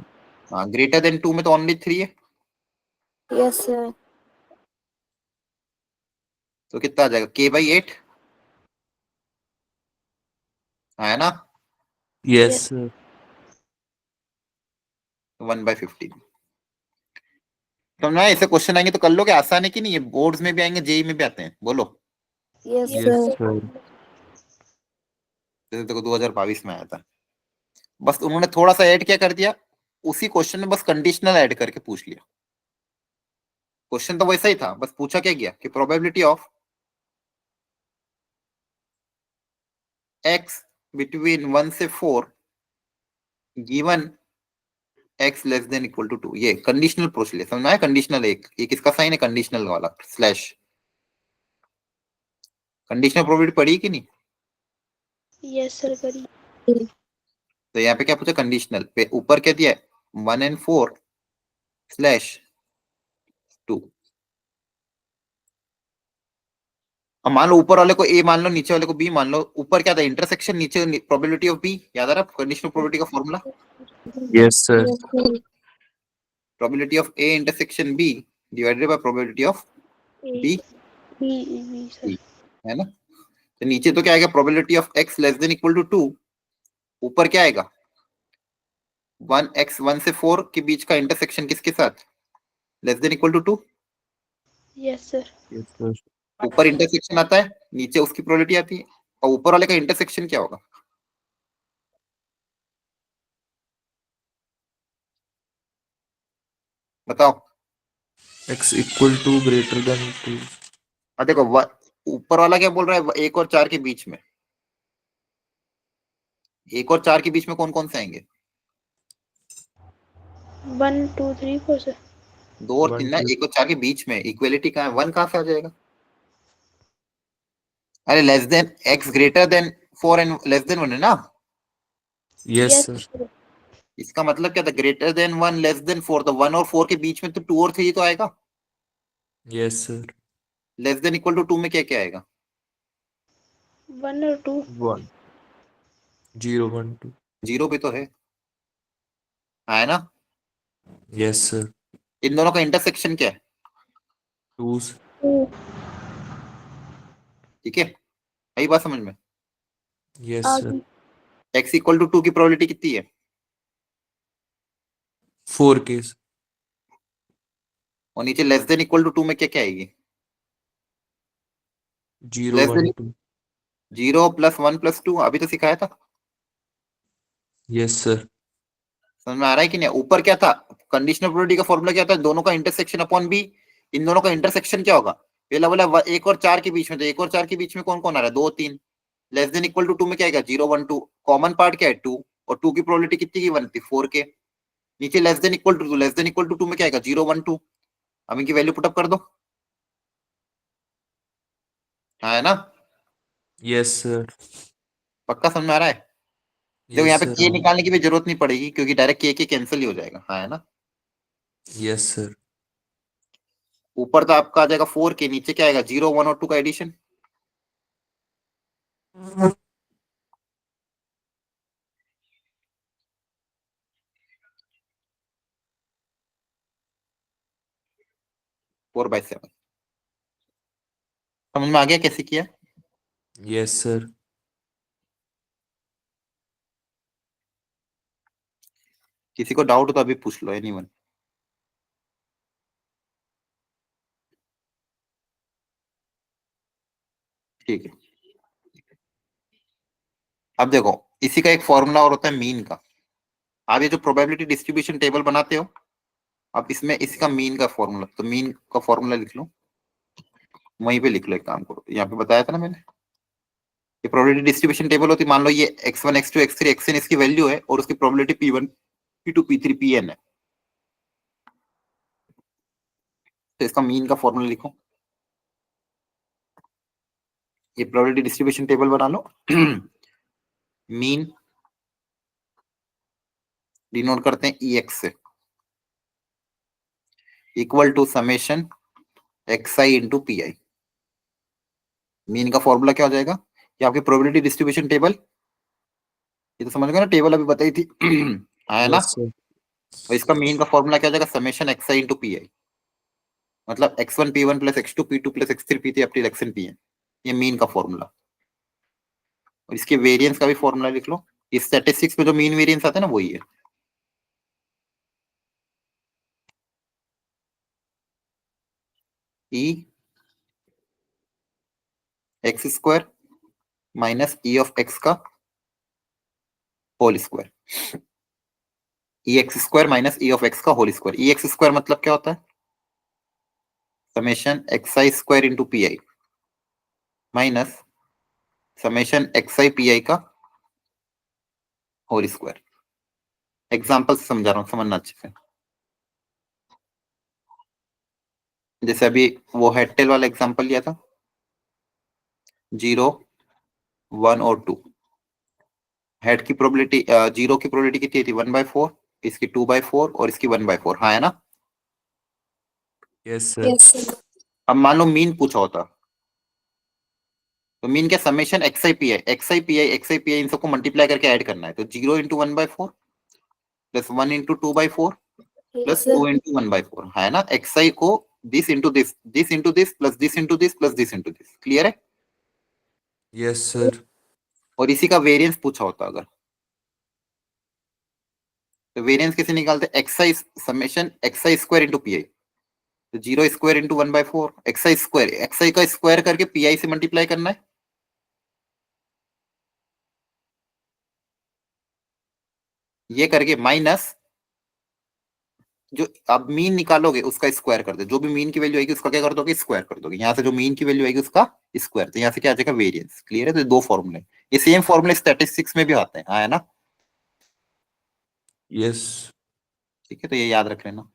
हाँ ग्रेटर देन 2 में तो ओनली 3 है, Yes, sir. तो कितना आ जाएगा K by 8 है ना, yes Yes. sir 1 by 15। तो ना ऐसे क्वेश्चन आएंगे तो कर लोगे, आसान है कि नहीं? ये बोर्ड्स में भी आएंगे, जेई में भी आते हैं, बोलो। Yes, yes sir. sir जैसे देखो 2022 में आया था, बस उन्होंने थोड़ा सा ऐड क्या कर दिया, उसी क्वेश्चन में बस कंडीशनल ऐड करके पूछ लिया। क्वेश्चन तो वैसा ही था, बस पूछा क्या गया कि प्रोबेबिलिटी ऑफ x बिटवीन 1 से 4 given x less than equal to 2, ये कंडीशनल पूछ लिया। समझ में आया? कंडीशनल एक ये किसका साइन है? कंडीशनल वाला स्लैश। कंडीशनल प्रोबेबिलिटी पढ़ी कि नहीं? yes sir करी तो यहाँ पे क्या पूछा? कंडीशनल पे ऊपर क्या दिया है? 1 and 4 स्लैश 2। अब मान लो ऊपर वाले को a मान लो, नीचे वाले को b मान लो। ऊपर क्या था? इंटरसेक्शन, नीचे प्रोबेबिलिटी ऑफ b। याद आ रहा है कंडीशनल प्रोबेबिलिटी का formula? yes sir Yes, sir. Probability of a intersection b divided by probability of A b, B sir है ना? तो नीचे तो क्या आएगा? Probability of x less than equal to 2। ऊपर क्या आएगा? 1x 1 से 4 के बीच का इंटरसेक्शन किसके साथ? Less than equal to 2। yes sir yes sir ऊपर इंटरसेक्शन आता है, नीचे उसकी प्रोबेबिलिटी आती है, और ऊपर वाले का इंटरसेक्शन क्या होगा? बताओ। x equal to greater than 2 देखो ऊपर वाला क्या बोल रहा है? 1 और 4 के बीच में, 1 और 4 के बीच में कौन कौन से आएंगे? 1 2 3 4 sir 2 और 3 1 ना, 2 1 और 4 के बीच में इक्वलिटी कहाँ है? 1 कहाँ से आ जाएगा? अरे less than x greater than 4 and less than 1 है ना। yes yes sir sir इसका मतलब क्या था? ग्रेटर देन 1 लेस देन 4, तो 1 और 4 के बीच में तो 2 और 3 तो आएगा। yes sir less than equal to 2 में क्या क्या आएगा? 1 और 2 1 0 1 2 जीरो भी तो है ना? yes sir इन दोनों का इंटरसेक्शन क्या है? 2 2 ठीक है, यही बात समझ में। yes sir आगे x इक्वल टू 2 की प्रोबेबिलिटी कितनी है? 4 case और नीचे लेस देन इक्वल टू 2 में क्या क्या आएगी? 0 लेस 1 देन 2 0 प्लस 1 प्लस 2, अभी तो सिखाया था। yes sir समझ में आ रहा है कि नहीं? ऊपर क्या था? कंडीशनल प्रोबेबिलिटी का फॉर्मूला क्या था? दोनों का इंटरसेक्शन अपॉन बी। इन दोनों का इंटरसेक्शन क्या होगा? पहला बोला 1 और 4 के बीच में, तो 1 और 4 के बीच में कौन कौन आ रहा है? 2 3। लेस देन इक्वल टू 2 में क्या आएगा? 0 1 2। कॉमन पार्ट क्या है? 2, और 2 की प्रोबेबिलिटी कितनी की बनती? 4 के। नीचे less than equal to 2, less than equal to 2 में क्या आएगा? 0 1 2। अब इनकी वैल्यू पुटअप कर दो, है ना? yes sir पक्का समझ में आ रहा है? देखो yes यहाँ पे sir के निकालने की भी जरूरत नहीं पड़ेगी, क्योंकि डायरेक्ट के कैंसिल ही हो जाएगा, है ना? yes sir ऊपर तो आपका आ जाएगा 4 के, नीचे क्या आएगा? 0 1 और 2 का एडिशन। Four by seven. समझ में आ गया कैसे किया? yes sir किसी को डाउट हो तो अभी पूछ लो, एनीवन। ठीक है, अब देखो इसी का एक फॉर्मूला और होता है मीन का। आप ये जो प्रोबेबिलिटी डिस्ट्रीब्यूशन टेबल बनाते हो, अब इसमें इसका मीन का फॉर्मूला, तो मीन का फॉर्मूला लिख लो, वहीं पे लिख लो, एक काम करो, यहाँ पे बताया था ना मैंने, ये प्रोबेबिलिटी डिस्ट्रीब्यूशन टेबल होती है, मान लो ये x1 x2 x3 xn इसकी वैल्यू है और उसकी probability p1 p2 p3 pn है, तो इसका मीन का फॉर्मूला लिखो, ये प्रोबेबिलिटी डिस्ट्रीब्यूशन टेबल बना लो। मीन डिनोट करते हैं ex से, equal to summation xi into P i. Mean का फॉर्मूला क्या हो जाएगा, ये आपकी प्रोबेबिलिटी डिस्ट्रीब्यूशन टेबल, ये तो समझ गए ना, टेबल अभी बताई थी। आया ना, यस सर। और इसका मीन का फॉर्मूला क्या हो जाएगा, summation xi into P I, मतलब x1 p1 plus x2 p2 plus x3 p3 up till xn pn, ये मीन का फॉर्मूला। और इसके वेरिएंस का भी फॉर्मूला लिख लो, इस स्टैटिस्टिक्स में जो मीन वेरिएंस आता है ना वही है, e X square minus E of X का whole square, E X square minus E of X का whole square. E X square मतलब क्या होता है, summation X I square into P I minus summation X I P I का whole square. Example से समझा रहा हूँ, समझना अच्छे से। जैसे अभी वो हेडटेल वाला एग्जाम्पल लिया था, 0 1 और 2, हेड की प्रोबेबिलिटी, जीरो की प्रोबेबिलिटी कितनी थी, 1/4, इसकी 2/4 और इसकी 1/4, हाँ है ना। Yes sir. अब मान लो मीन पूछा होता, तो मीन क्या, summation X I P I X I P I X I P I इन सबको मल्टीप्लाई करके ऐड करना है, तो 0 into 1/4 plus 1 into 2/4 plus 2 into 1/4, है ना। एक्स आई को this into this, this into this plus this into this plus this into this, clear है। Yes sir. और इसी का वेरिएंस पूछा होता अगर, तो वेरिएंस कैसे निकालते, x I summation X I square into P I, तो 0 square into 1/4, x I square, x आई का स्क्वायर करके पी आई से मल्टीप्लाई करना है, ये करके माइनस जो आप मीन निकालोगे उसका स्क्वायर कर दो, जो भी मीन की वैल्यू आएगी उसका क्या कर दोगे, स्क्वायर कर दोगे, यहाँ से जो मीन की वैल्यू आएगी उसका स्क्वायर, तो यहाँ से क्या आ जाएगा, वेरिएंस। क्लियर है, तो दो फॉर्मूले, ये सेम फॉर्मूले स्टैटिस्टिक्स में भी आते हैं, है ना। यस। ठीक है, तो ये याद रख लेना,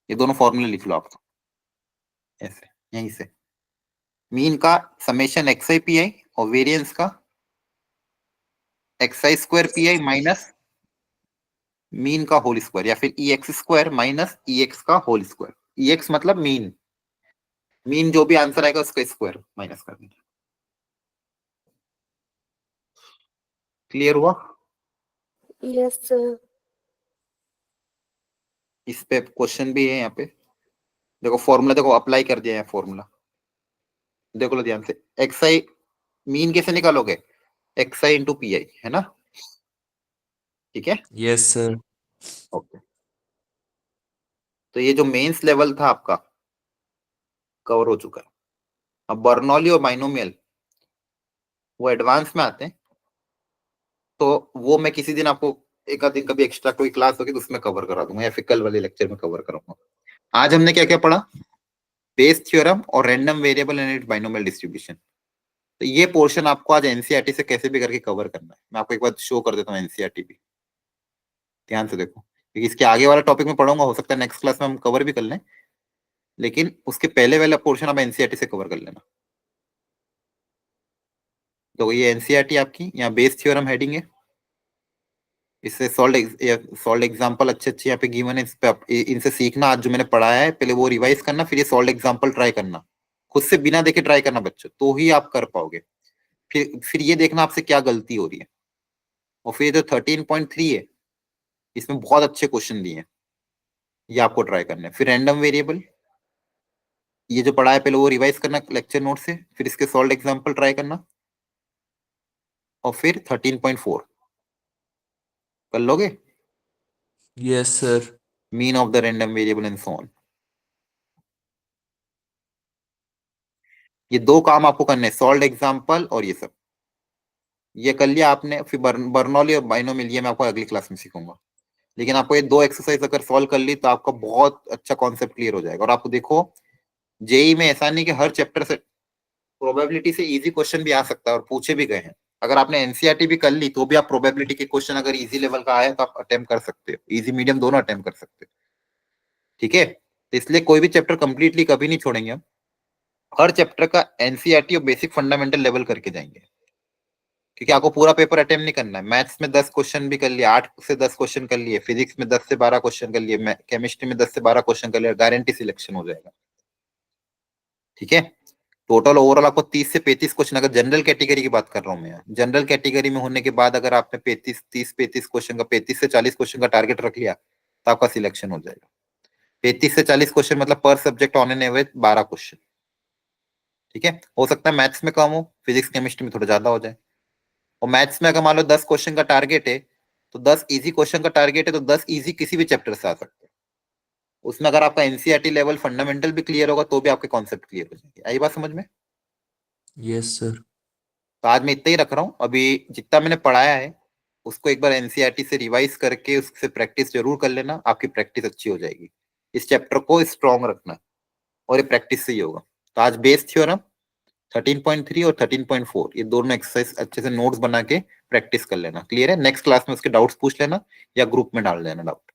ये दोनों फॉर्मूले लिख लो आप, ऐसे यहीं से, मीन का समेशन एक्स आई पी आई और वेरिएंस का x I square P I minus mean का होल स्क्वायर, या फिर ई एक्स स्क्वायर माइनस ई एक्स का होल स्क्वायर। ई एक्स मतलब मीन, मीन जो भी आंसर आएगा उसका स्क्वायर माइनस कर देना। क्लियर हुआ, यस सर। इस पे क्वेश्चन भी है यहाँ पे, देखो फॉर्मूला, देखो अप्लाई कर दिया है फॉर्मूला, देखो लो ध्यान से, एक्स आई मीन कैसे निकालोगे, x I into P I, है ना, ठीक है। Yes sir. ओके, तो ये जो मेंस लेवल था आपका कवर हो चुका है। अब बर्नौली और बाइनोमियल वो एडवांस में आते हैं, तो वो मैं किसी दिन आपको एक आध दिन कभी एक्स्ट्रा कोई क्लास होगी तो उसमें कवर करा दूंगा, या फिर कल वाले लेक्चर में कवर करूंगा। आज हमने क्या क्या पढ़ा, बेस थ्योरम और random variable and it's binomial distribution. तो ये पोर्शन आपको आज एनसीईआरटी से कैसे भी करके कवर करना है, मैं आपको एक बार शो कर देता हूँ एनसीईआरटी भी, ध्यान से देखो, क्योंकि इसके आगे वाला टॉपिक में पढ़ाऊंगा, हो सकता है नेक्स्ट क्लास में हम कवर भी कर लें, लेकिन उसके पहले वाला पोर्शन आप एनसीईआरटी से कवर कर लेना। तो ये एनसीईआरटी आपकी, यहाँ बेस थ्योरम हेडिंग है, इससे सॉल्व एग्जांपल अच्छे अच्छे यहाँ पे गिवन है, इस पे इनसे सीखना, आज जो मैंने पढ़ाया है पहले वो रिवाइज करना, फिर ये सॉल्व एग्जांपल ट्राई करना, खुद से बिना देखे ट्राई करना बच्चों, तो ही आप कर पाओगे। फिर ये देखना आपसे क्या गलती हो रही है। और फिर जो 13.3 है इसमें बहुत अच्छे क्वेश्चन दिए हैं, ये आपको ट्राई करना है। फिर रैंडम वेरिएबल, ये जो पढ़ा है पहले वो रिवाइज करना लेक्चर नोट से, फिर इसके सॉल्व एग्जांपल ट्राई करना, और फिर 13.4 कर लोगे, yes sir. Mean of the random variable and so on. ये दो काम आपको करने हैं, सॉल्व एग्जांपल और ये सब, ये कर लिया आपने, फिर बर्नौली और बाइनोमियल ये मैं आपको अगली क्लास में सिखाऊंगा। लेकिन आपको ये 2 एक्सरसाइज अगर सॉल्व कर ली तो आपका बहुत अच्छा कॉन्सेप्ट क्लियर हो जाएगा। और आपको देखो जेई में ऐसा नहीं कि हर चैप्टर से प्रोबेबिलिटी से इजी क्वेश्चन भी आ सकता है और पूछे भी गए हैं। अगर आपने एनसीईआरटी भी कर ली तो भी आप प्रोबेबिलिटी के क्वेश्चन अगर इजी लेवल का आया तो आप अटेम्प्ट कर सकते हो, इजी मीडियम दोनों अटेम्प्ट कर सकते हो। ठीक है, तो इसलिए कोई भी चैप्टर कंप्लीटली कभी नहीं छोड़ेंगे हम, हर चैप्टर का एनसीईआरटी और बेसिक फंडामेंटल लेवल करके जाएंगे, क्योंकि आपको पूरा पेपर अटेम्प्ट नहीं करना है। मैथ्स में 10 क्वेश्चन भी कर लिए, 8 से 10 क्वेश्चन कर लिए, फिजिक्स में 10 से 12 क्वेश्चन कर लिए, केमिस्ट्री में 10 से 12 क्वेश्चन कर लिए, गारंटी सिलेक्शन हो जाएगा। ठीक है, टोटल ओवरऑल आपको 30 से 35 क्वेश्चन, अगर जनरल कैटेगरी की बात कर रहा हूं मैं, जनरल कैटेगरी में होने के बाद अगर आपने 35 क्वेश्चन का 35 से 40 क्वेश्चन का टारगेट रख लिया तो आपका सिलेक्शन हो जाएगा। 35 से 40 क्वेश्चन मतलब पर subject on an average 12 question. ठीक है, हो सकता है मैथ्स में कम हो, फिजिक्स केमिस्ट्री में थोड़ा ज्यादा हो जाए। और मैथ्स में अगर मान लो 10 क्वेश्चन का टारगेट है तो 10 इजी क्वेश्चन का टारगेट है तो 10 इजी किसी भी चैप्टर से आ सकते हैं। उसमें अगर आपका एनसीईआरटी लेवल फंडामेंटल भी क्लियर होगा तो भी आपके कॉन्सेप्ट क्लियर हो जाएंगे। आई बात समझ में? Yes sir. तो आज मैं इतना ही रख रहा हूँ। अभी जितना मैंने पढ़ाया है उसको एक बार एनसीईआरटी से रिवाइज करके उससे प्रैक्टिस जरूर कर लेना, आपकी प्रैक्टिस अच्छी हो जाएगी। इस चैप्टर को स्ट्रॉन्ग रखना और ये प्रैक्टिस से ही होगा। तो आज बेस थ्योरम 13.3 और 13.4 ये दोनों एक्सरसाइज अच्छे से नोट्स बना के प्रैक्टिस कर लेना। क्लियर है? नेक्स्ट क्लास में उसके डाउट्स पूछ लेना या ग्रुप में डाल देना डाउट।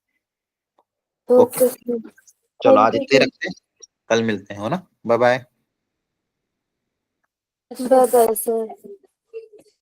ओके सर, चलो आज थैंक इतने यू रखते हैं, कल मिलते हैं, हो ना? Bye bye. Sir. Bye bye sir.